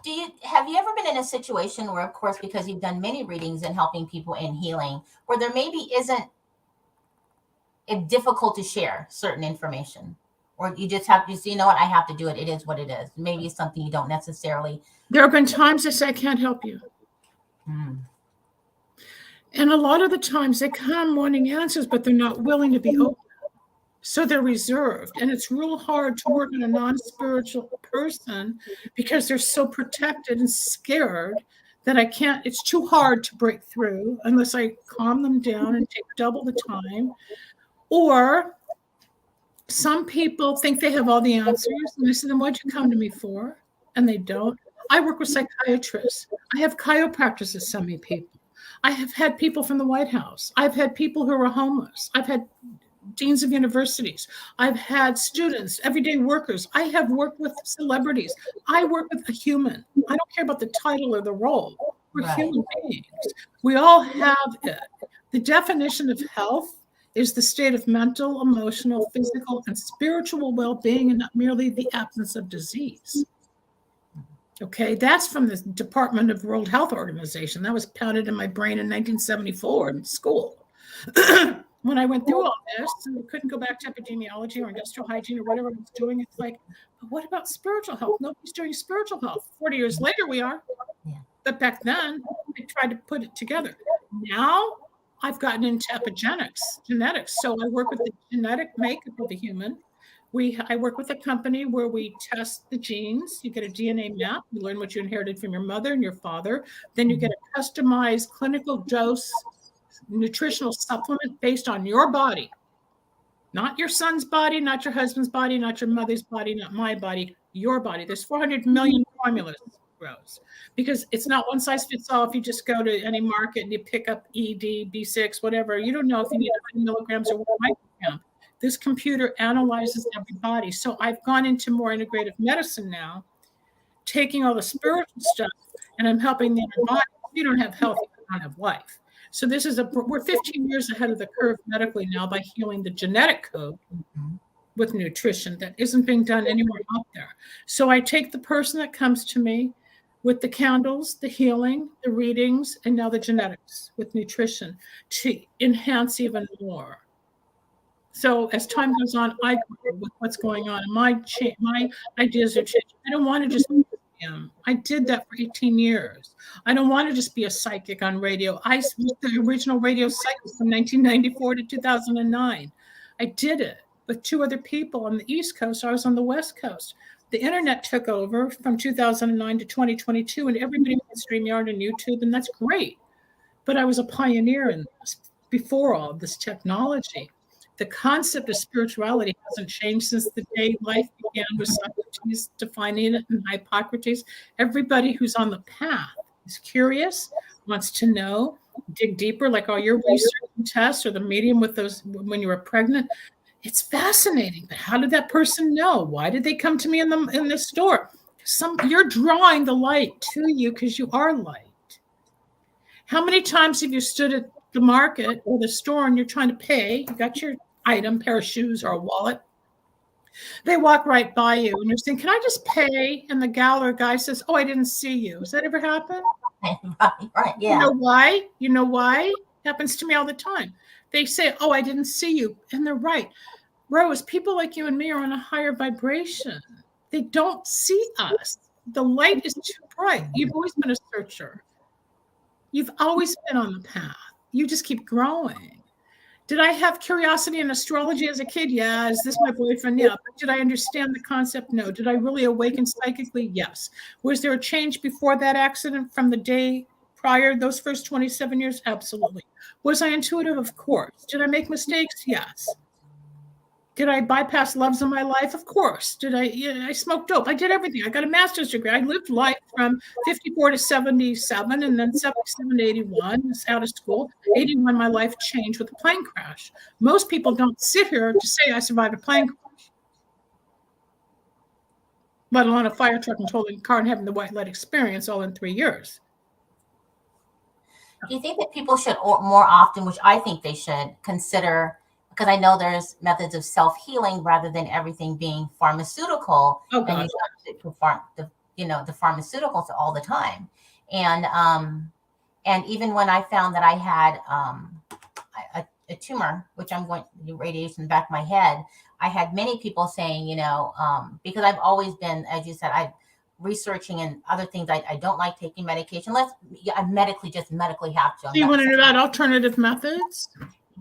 you ever been in a situation where, of course, because you've done many readings and helping people in healing, where there maybe isn't it difficult to share certain information, or you just have to say, you know what, I have to do it. It is what it is. Maybe it's something you don't necessarily. There have been times I say, I can't help you. And a lot of the times they come wanting answers, but they're not willing to be open. So they're reserved. And it's real hard to work on a non-spiritual person because they're so protected and scared that it's too hard to break through unless I calm them down and take double the time. Or some people think they have all the answers. And I say, then what'd you come to me for? And they don't. I work with psychiatrists. I have chiropractors that send me people. I have had people from the White House. I've had people who are homeless. I've had deans of universities. I've had students, everyday workers. I have worked with celebrities. I work with a human. I don't care about the title or the role. We're human beings. We all have it. The definition of health is the state of mental, emotional, physical, and spiritual well-being, and not merely the absence of disease. Okay, that's from the Department of World Health Organization. That was pounded in my brain in 1974 in school. When I went through all this, and I couldn't go back to epidemiology or industrial hygiene or whatever I was doing, it's like, but what about spiritual health? Nobody's doing spiritual health. 40 years later, we are. Yeah. But back then, I tried to put it together. Now, I've gotten into genetics. So I work with the genetic makeup of the human. I work with a company where we test the genes. You get a DNA map. You learn what you inherited from your mother and your father. Then you get a customized clinical dose nutritional supplement based on your body. Not your son's body, not your husband's body, not your mother's body, not my body, your body. There's 400 million formulas, Rose, because it's not one size fits all. If you just go to any market and you pick up ED, B6, whatever, you don't know if you need 100 milligrams or 1 microgram. This computer analyzes every body. So I've gone into more integrative medicine now, taking all the spiritual stuff, and I'm helping the inner body. If you don't have health, you don't have life. So we're 15 years ahead of the curve medically now by healing the genetic code with nutrition that isn't being done anywhere out there. So I take the person that comes to me with the candles, the healing, the readings, and now the genetics with nutrition to enhance even more. So as time goes on, I grow with what's going on. My ideas are changing. I don't want to just be I did that for 18 years. I don't want to just be a psychic on radio. I was the original radio psychic from 1994 to 2009. I did it with 2 other people on the East Coast. I was on the West Coast. The internet took over from 2009 to 2022, and everybody went StreamYard and YouTube, and that's great. But I was a pioneer in this before all of this technology. The concept of spirituality hasn't changed since the day life began with Socrates defining it and Hippocrates. Everybody who's on the path is curious, wants to know, dig deeper, like all your research and tests or the medium with those when you were pregnant. It's fascinating. But how did that person know? Why did they come to me in the store? You're drawing the light to you because you are light. How many times have you stood at the market or the store and you're trying to pay? You got your item, pair of shoes or a wallet. They walk right by you and you're saying, "Can I just pay?" And the gal or guy says, "Oh, I didn't see you." Has that ever happened? Right, yeah. You know why? You know why? It happens to me all the time. They say, "Oh, I didn't see you." And they're right. Rose, people like you and me are on a higher vibration. They don't see us. The light is too bright. You've always been a searcher. You've always been on the path. You just keep growing. Did I have curiosity in astrology as a kid? Yeah. Is this my boyfriend? Yeah. But did I understand the concept? No. Did I really awaken psychically? Yes. Was there a change before that accident from the day prior, those first 27 years? Absolutely. Was I intuitive? Of course. Did I make mistakes? Yes. Did I bypass loves in my life? Of course. Did I smoked dope? I did everything. I got a master's degree. I lived life from 54 to 77 and then 77 to 81, was out of school. 81, my life changed with a plane crash. Most people don't sit here to say I survived a plane crash, let alone a fire truck and towing car and having the white light experience all in 3 years. Do you think that people should more often, which I think they should, consider, because I know there's methods of self-healing rather than everything being pharmaceutical. Oh, and God. you have to perform the pharmaceuticals all the time. And even when I found that I had a tumor, which I'm going to do radiation in the back of my head, I had many people saying, because I've always been, as you said, I'm researching and other things. I don't like taking medication unless I medically have to. So you want to know about alternative methods?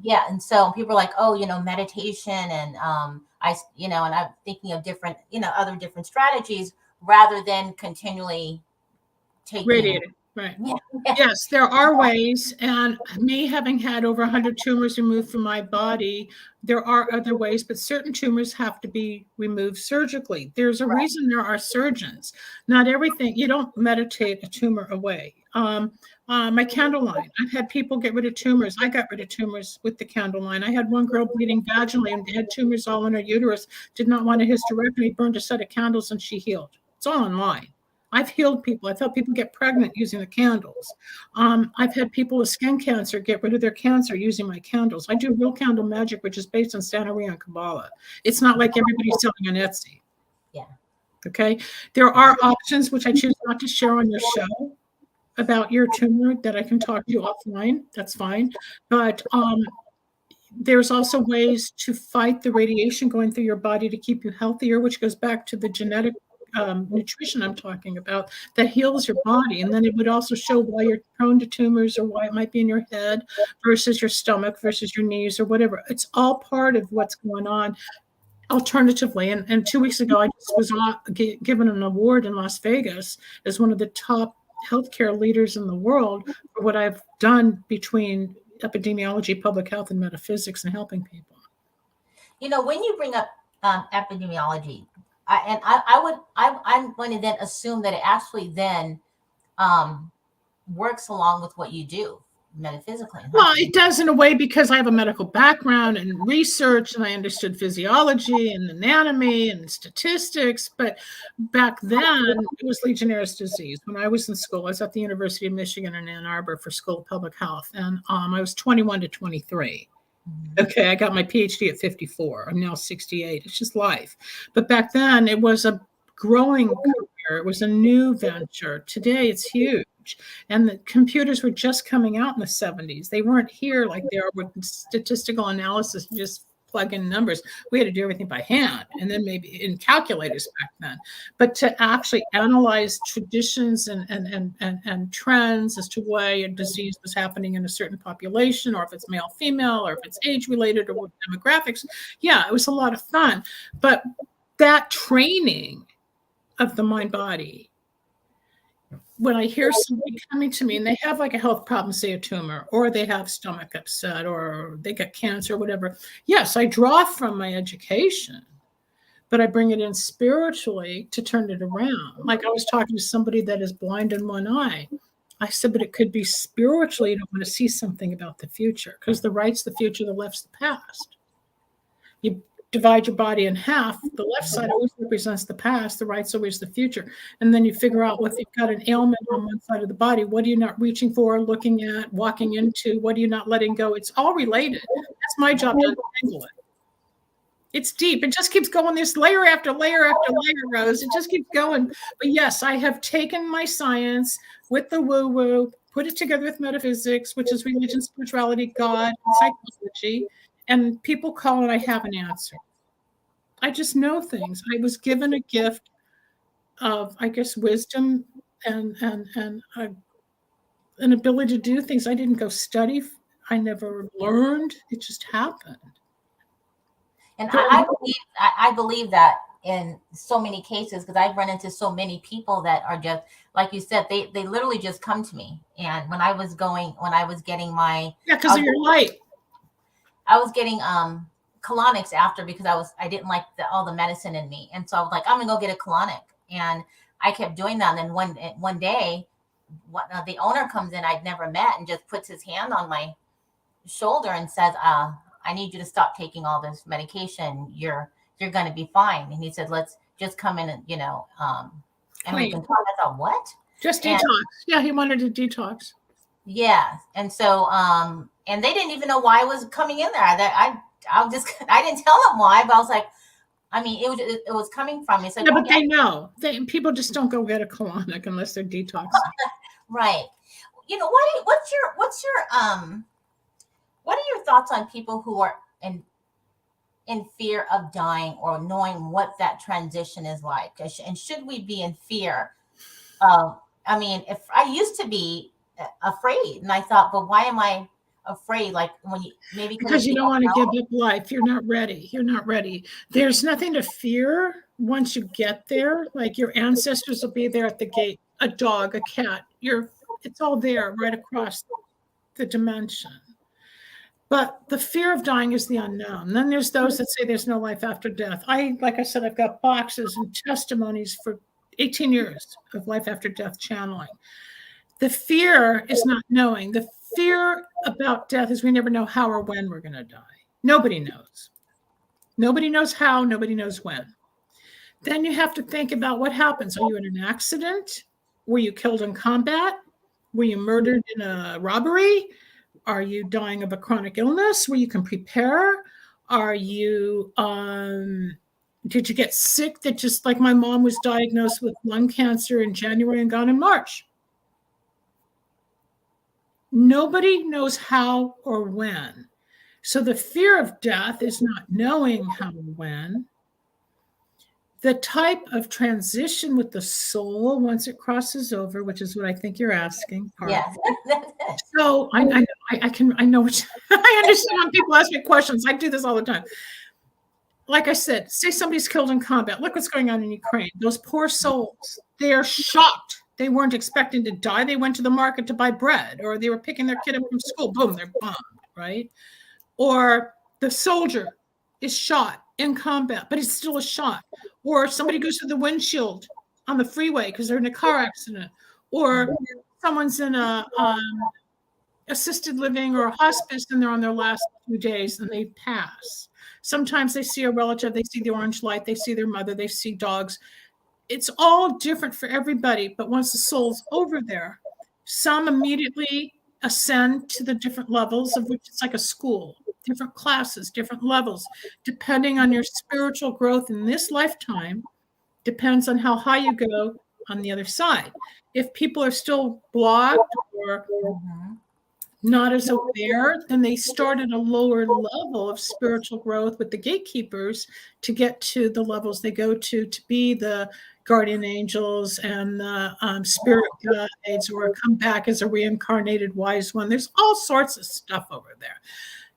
Yeah. And so people are like, "Oh, meditation." And and I'm thinking of different, other different strategies rather than continually taking. Radiating. Right. Yeah. Yes, there are ways. And me having had over 100 tumors removed from my body, there are other ways, but certain tumors have to be removed surgically. There's a reason there are surgeons. Not everything, you don't meditate a tumor away. My candle line, I've had people get rid of tumors. I got rid of tumors with the candle line. I had one girl bleeding vaginally and had tumors all in her uterus, did not want a hysterectomy, burned a set of candles, and she healed. It's all online. I've healed people. I've helped people get pregnant using the candles. I've had people with skin cancer get rid of their cancer using my candles. I do real candle magic, which is based on Santeria and Kabbalah. It's not like everybody's selling on Etsy. Yeah. Okay. There are options, which I choose not to share on your show, about your tumor that I can talk to you offline. That's fine. But there's also ways to fight the radiation going through your body to keep you healthier, which goes back to the genetic nutrition I'm talking about that heals your body. And then it would also show why you're prone to tumors or why it might be in your head versus your stomach versus your knees or whatever. It's all part of what's going on. Alternatively, and 2 weeks ago, I just was given an award in Las Vegas as one of the top healthcare leaders in the world for what I've done between epidemiology, public health, and metaphysics and helping people. When you bring up epidemiology, I'm going to then assume that it actually then works along with what you do metaphysically. Well, it does in a way because I have a medical background and research, and I understood physiology and anatomy and statistics. But back then, it was Legionnaire's disease. When I was in school, I was at the University of Michigan in Ann Arbor for School of Public Health, and I was 21 to 23. Okay, I got my PhD at 54. I'm now 68. It's just life. But back then, it was a growing career. It was a new venture. Today, it's huge. And the computers were just coming out in the 70s. They weren't here like they are with statistical analysis. You just plug in numbers. We had to do everything by hand, and then maybe in calculators back then. But to actually analyze traditions and trends as to why a disease was happening in a certain population, or if it's male, female, or if it's age related, or what demographics. Yeah, it was a lot of fun. But that training of the mind body, when I hear somebody coming to me and they have like a health problem, say a tumor, or they have stomach upset, or they got cancer, or whatever, yes, I draw from my education, but I bring it in spiritually to turn it around. Like I was talking to somebody that is blind in one eye. I said, but it could be spiritually. You don't want to see something about the future, because the right's the future, the left's the past. You divide your body in half. The left side always represents the past, the right's always the future. And then you figure out what, if you've got an ailment on one side of the body, what are you not reaching for, looking at, walking into, what are you not letting go? It's all related. That's my job, to untangle it. It's deep. It just keeps going. There's layer after layer after layer, Rose. It just keeps going. But yes, I have taken my science with the woo-woo, put it together with metaphysics, which is religion, spirituality, God, psychology, and people call and I have an answer. I just know things. I was given a gift of, I guess, wisdom and an ability to do things. I didn't go study. I never learned. It just happened. And I believe that in so many cases, because I've run into so many people that are just, like you said, they literally just come to me. And when I was getting my, because of your light. I was getting colonics after, because I didn't like all the medicine in me. And so I was like, I'm gonna go get a colonic. And I kept doing that. And then one day, the owner comes in, I'd never met, and just puts his hand on my shoulder and says, I need you to stop taking all this medication. You're going to be fine. And he said, let's just come in and, and we can talk. I thought, what? Just detox. Yeah, he wanted to detox. Yeah. And so, and they didn't even know why I was coming in there. I didn't tell them why, but I was like, I mean, it was coming from me. So yeah, but they know. People just don't go get a colonic unless they're detoxing. Right. What are your thoughts on people who are in fear of dying, or knowing what that transition is like? And should we be in fear of, if I used to be afraid, and I thought, but why am I afraid? Like when because you don't want to give up life. You're not ready. There's nothing to fear once you get there. Like your ancestors will be there at the gate, a dog, a cat, it's all there right across the dimension. But the fear of dying is the unknown. Then there's those that say there's no life after death. Like I said, I've got boxes and testimonies for 18 years of life after death channeling. The fear is not knowing. The fear about death is we never know how or when we're going to die. Nobody knows. Nobody knows how. Nobody knows when. Then you have to think about what happens. Are you in an accident? Were you killed in combat? Were you murdered in a robbery? Are you dying of a chronic illness where you can prepare? Are you, did you get sick that just like my mom was diagnosed with lung cancer in January and gone in March? Nobody knows how or when. So the fear of death is not knowing how or when. The type of transition with the soul once it crosses over, which is what I think you're asking. Yes. So I know I understand when people ask me questions. I do this all the time. Like I said, say somebody's killed in combat. Look what's going on in Ukraine. Those poor souls, they're shocked. They weren't expecting to die. They went to the market to buy bread, or they were picking their kid up from school. Boom, they're bombed, right? Or the soldier is shot in combat, but it's still a shot. Or somebody goes through the windshield on the freeway because they're in a car accident. Or someone's in a assisted living or a hospice and they're on their last few days and they pass. Sometimes they see a relative, they see the orange light, they see their mother, they see dogs. It's all different for everybody. But once the soul's over there, some immediately ascend to the different levels, of which it's like a school, different classes, different levels, depending on your spiritual growth in this lifetime, depends on how high you go on the other side. If people are still blocked or not as aware, then they start at a lower level of spiritual growth with the gatekeepers to get to the levels they go to be the guardian angels and the spirit guides, or come back as a reincarnated wise one. There's all sorts of stuff over there.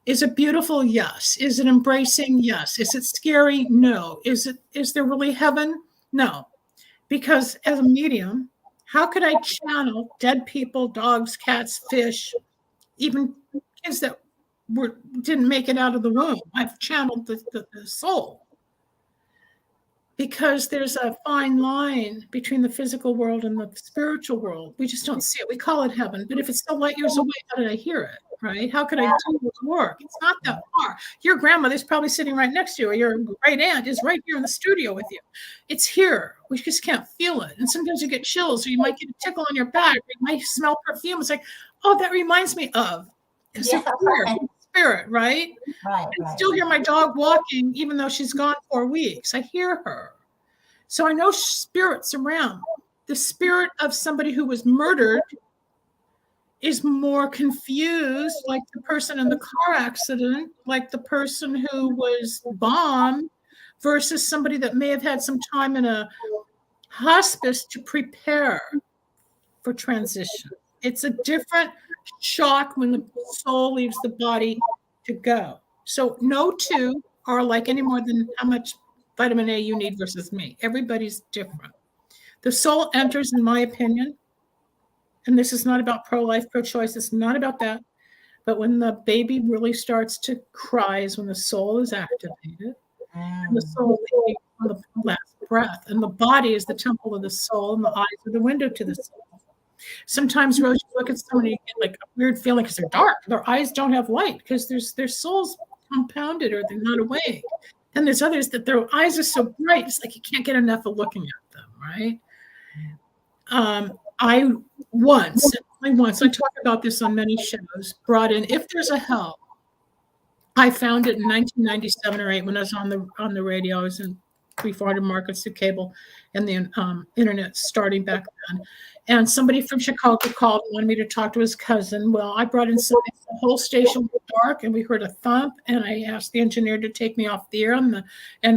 Is it beautiful? Yes. Is it embracing? Yes. Is it scary? No. Is there really heaven? No. Because as a medium, how could I channel dead people, dogs, cats, fish, even kids that didn't make it out of the womb? I've channeled the soul. Because there's a fine line between the physical world and the spiritual world. We just don't see it. We call it heaven. But if it's still light years away, how did I hear it? Right? How could I do this work? It's not that far. Your grandmother's probably sitting right next to you, or your great aunt is right here in the studio with you. It's here. We just can't feel it. And sometimes you get chills, or you might get a tickle on your back, or you might smell perfume. It's like, oh, that reminds me of. Because it's here. Spirit, right? Right. I still hear my dog walking, even though she's gone 4 weeks. I hear her. So I know spirits around. The spirit of somebody who was murdered is more confused, like the person in the car accident, like the person who was bombed, versus somebody that may have had some time in a hospice to prepare for transition. It's a different shock when the soul leaves the body to go. So no two are alike any more than how much vitamin A you need versus me. Everybody's different. The soul enters, in my opinion, and this is not about pro-life, pro-choice, it's not about that, but when the baby really starts to cry is when the soul is activated, and the soul is on the last breath, and the body is the temple of the soul, and the eyes are the window to the soul. Sometimes, Rose, you look at somebody and get like a weird feeling because they're dark. Their eyes don't have light because their soul's compounded, or they're not awake. And there's others that their eyes are so bright, it's like you can't get enough of looking at them, right? I once, I talk about this on many shows, brought in, if there's a hell, I found it in 1997 or 8 when I was on the radio. I was in 300-400 markets through cable and the internet starting back then. And somebody from Chicago called and wanted me to talk to his cousin. Well, I brought in something, the whole station was dark, and we heard a thump, and I asked the engineer to take me off the air, and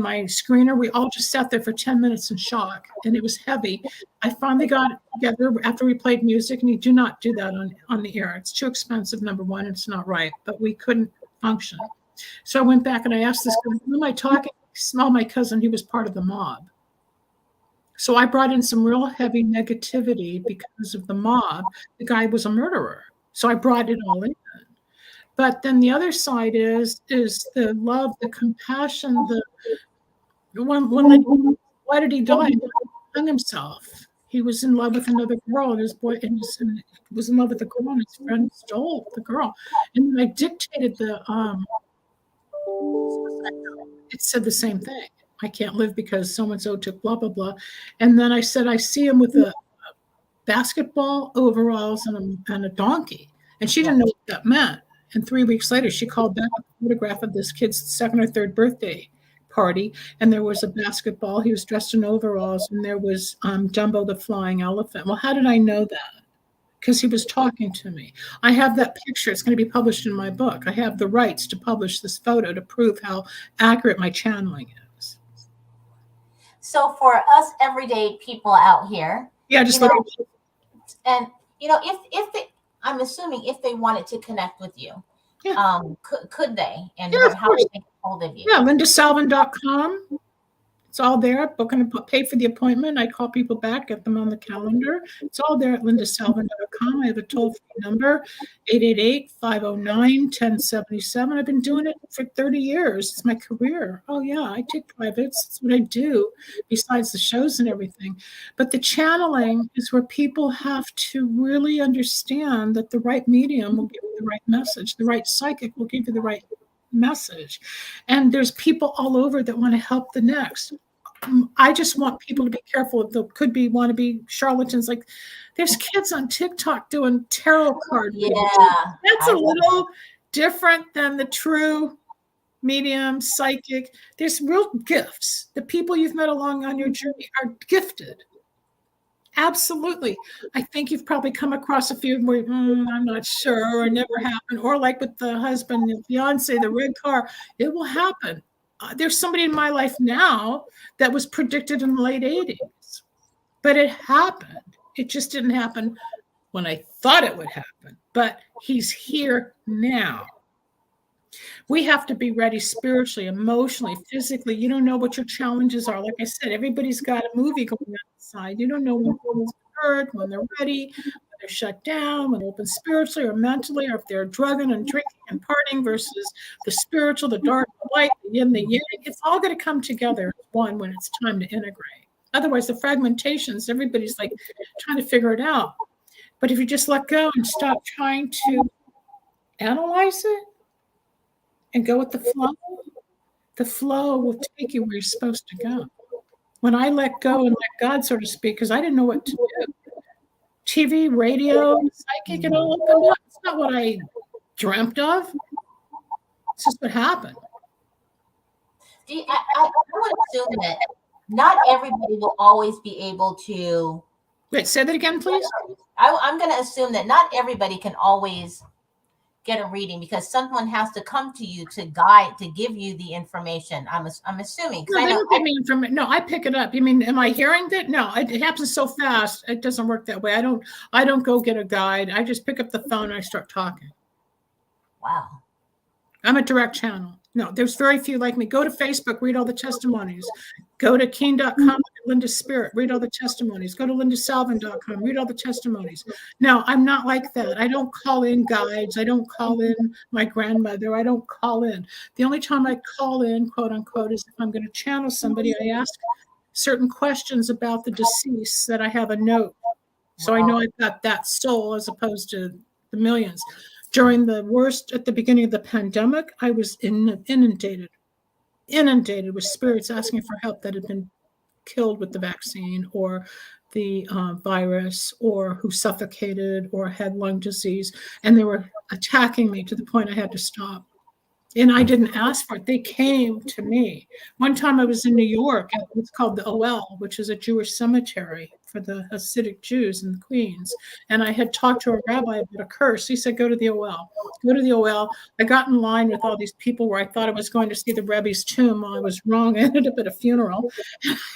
my screener. We all just sat there for 10 minutes in shock, and it was heavy. I finally got it together after we played music, and you do not do that on the air. It's too expensive, number one, it's not right, but we couldn't function. So I went back and I asked this guy, who am I talking? I smelled my cousin, he was part of the mob. So I brought in some real heavy negativity because of the mob. The guy was a murderer. So I brought it all in. But then the other side is the love, the compassion, why did he die? He hung himself. He was in love with another girl, and his boy was in love with the girl, and his friend stole the girl. And when I dictated it said the same thing. I can't live because so-and-so took blah, blah, blah. And then I said, I see him with a basketball, overalls, and a donkey. And she didn't know what that meant. And 3 weeks later, she called back a photograph of this kid's 2nd or 3rd birthday party. And there was a basketball. He was dressed in overalls. And there was Dumbo the flying elephant. Well, how did I know that? Because he was talking to me. I have that picture. It's going to be published in my book. I have the rights to publish this photo to prove how accurate my channeling is. So for us everyday people out here, just and if they, I'm assuming if they wanted to connect with you, could they? And how would they get hold of you? Yeah, lindasalvin.com. It's all there. Pay for the appointment. I call people back, get them on the calendar. It's all there at lindasalvin.com. I have a toll-free number, 888-509-1077. I've been doing it for 30 years. It's my career. Oh, yeah, I take privates. That's what I do, besides the shows and everything. But the channeling is where people have to really understand that the right medium will give you the right message. The right psychic will give you the right message. And there's people all over that want to help the next. I just want people to be careful. They want to be charlatans. Like there's kids on TikTok doing tarot card readings. That's a little different than the true medium, psychic. There's real gifts. The people you've met along on your journey are gifted. Absolutely. I think you've probably come across a few where I'm not sure, or never happened, or like with the husband and fiance, the red car, it will happen. There's somebody in my life now that was predicted in the late 80s, but it happened. It just didn't happen when I thought it would happen, but he's here now. We have to be ready spiritually, emotionally, physically. You don't know what your challenges are. Like I said, everybody's got a movie going on inside. You don't know when someone's hurt, when they're ready, when they're shut down, when they're open spiritually or mentally, or if they're drugging and drinking and partying versus the spiritual, the dark, the light, the yin, the yang. It's all going to come together as one when it's time to integrate. Otherwise, the fragmentations, everybody's like trying to figure it out. But if you just let go and stop trying to analyze it, and go with the flow will take you where you're supposed to go. When I let go and let God, so to speak, because I didn't know what to do. TV, radio, psychic, it all opened up. It's not what I dreamt of. It's just what happened. I would assume that not everybody will always be able to. Wait, say that again, please. I'm going to assume that not everybody can always get a reading because someone has to come to you to give you the information. I'm assuming. No, I pick it up. You mean, am I hearing that? No, it happens so fast. It doesn't work that way. I don't go get a guide. I just pick up the phone and I start talking. Wow. I'm a direct channel. No, there's very few like me. Go to Facebook, read all the testimonies. Go to keen.com, Linda Spirit, read all the testimonies. Go to lindasalvin.com, read all the testimonies. No, I'm not like that. I don't call in guides. I don't call in my grandmother. I don't call in. The only time I call in, quote unquote, is if I'm going to channel somebody, I ask certain questions about the deceased that I have a note. So I know I've got that soul as opposed to the millions. During the worst, at the beginning of the pandemic, I was inundated with spirits asking for help that had been killed with the vaccine or the virus, or who suffocated or had lung disease. And they were attacking me to the point I had to stop. And I didn't ask for it. They came to me. One time I was in New York at what's called the OL, which is a Jewish cemetery for the Hasidic Jews in Queens. And I had talked to a rabbi about a curse. He said, go to the OL. Go to the OL. I got in line with all these people where I thought I was going to see the Rebbe's tomb. Well, I was wrong. I ended up at a funeral.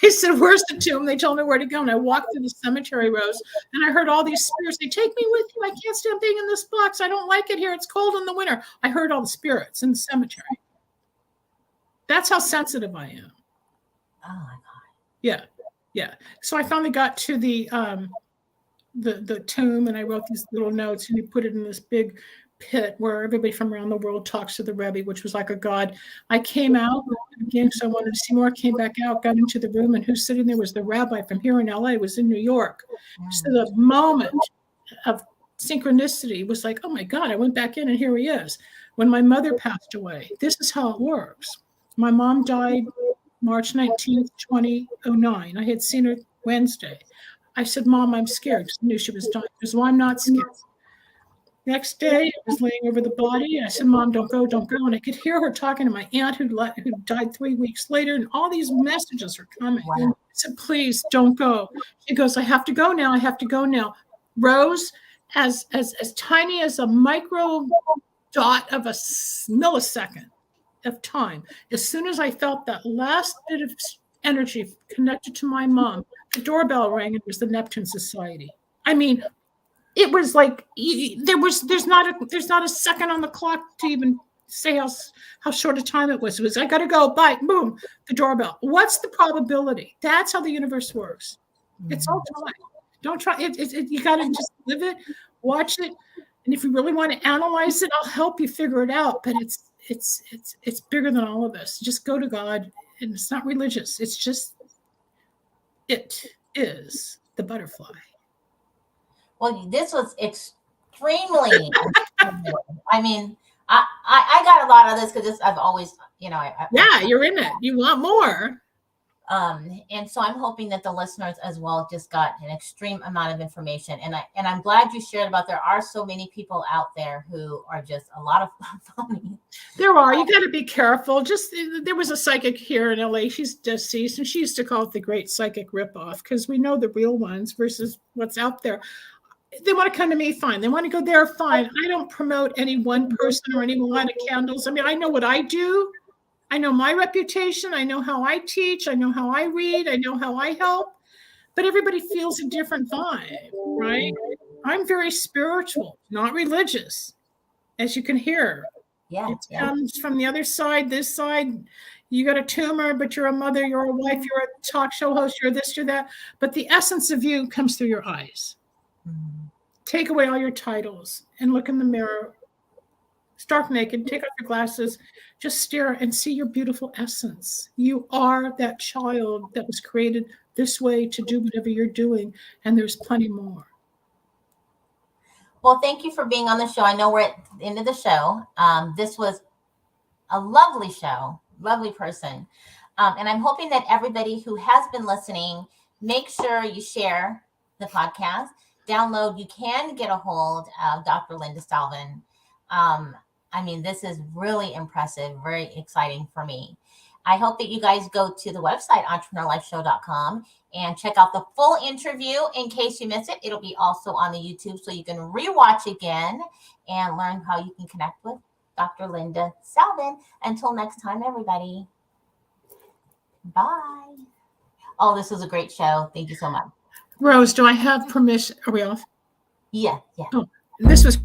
He said, where's the tomb? They told me where to go. And I walked through the cemetery rows and I heard all these spirits. They take me with you. I can't stand being in this box. I don't like it here. It's cold in the winter. I heard all the spirits in the cemetery. That's how sensitive I am. Oh my God. Yeah. So I finally got to the tomb and I wrote these little notes and you put it in this big pit where everybody from around the world talks to the Rebbe, which was like a god. I came out again, so I wanted to see more. Came back out, got into the room, and who's sitting there was the rabbi from here in LA, was in New York. So the moment of synchronicity was like, oh my God, I went back in and here he is. When my mother passed away, this is how it works. My mom died March 19th, 2009. I had seen her Wednesday. I said, Mom, I'm scared. I knew she was dying. She goes, well, I'm not scared. Next day, I was laying over the body. I said, Mom, don't go. And I could hear her talking to my aunt who died 3 weeks later. And all these messages are coming. Wow. I said, please don't go. She goes, I have to go now. Rose, as tiny as a micro dot of a millisecond of time. As soon as I felt that last bit of energy connected to my mom, the doorbell rang. It was the Neptune Society. I mean, it was like there's not a second on the clock to even say how short a time it was. It was I got to go. Bye. Boom. The doorbell. What's the probability? That's how the universe works. It's all time. Don't try it. You got to just live it, watch it, and if you really want to analyze it, I'll help you figure it out. But it's bigger than all of us. Just go to God, and it's not religious. It's just it is the butterfly. Well, this was extremely. I mean, I got a lot of this because I've always, you're in it. You want more. And so I'm hoping that the listeners as well just got an extreme amount of information. And I'm glad you shared about there are so many people out there who are just a lot of phony. There are. You got to be careful. Just there was a psychic here in LA. She's deceased, and she used to call it the Great Psychic Ripoff because we know the real ones versus what's out there. They want to come to me, fine. They want to go there, fine. I don't promote any one person or any line of candles. I mean, I know what I do. I know my reputation. I know how I teach. I know how I read. I know how I help. But everybody feels a different vibe, right? I'm very spiritual, not religious, as you can hear. Yeah, It comes from the other side, this side. You got a tumor, but you're a mother, you're a wife, you're a talk show host, you're this, you're that. But the essence of you comes through your eyes. Take away all your titles and look in the mirror. Stark naked, take off your glasses, just stare and see your beautiful essence. You are that child that was created this way to do whatever you're doing, and there's plenty more. Well, thank you for being on the show. I know we're at the end of the show. This was a lovely show, lovely person. And I'm hoping that everybody who has been listening, make sure you share the podcast, download. You can get a hold of Dr. Linda Salvin. I mean, this is really impressive, very exciting for me. I hope that you guys go to the website, entrepreneurlifeshow.com, and check out the full interview in case you miss it. It'll be also on the YouTube, so you can rewatch again and learn how you can connect with Dr. Linda Salvin. Until next time, everybody. Bye. Oh, this was a great show. Thank you so much. Rose, do I have permission? Are we off? Yeah. Oh, this was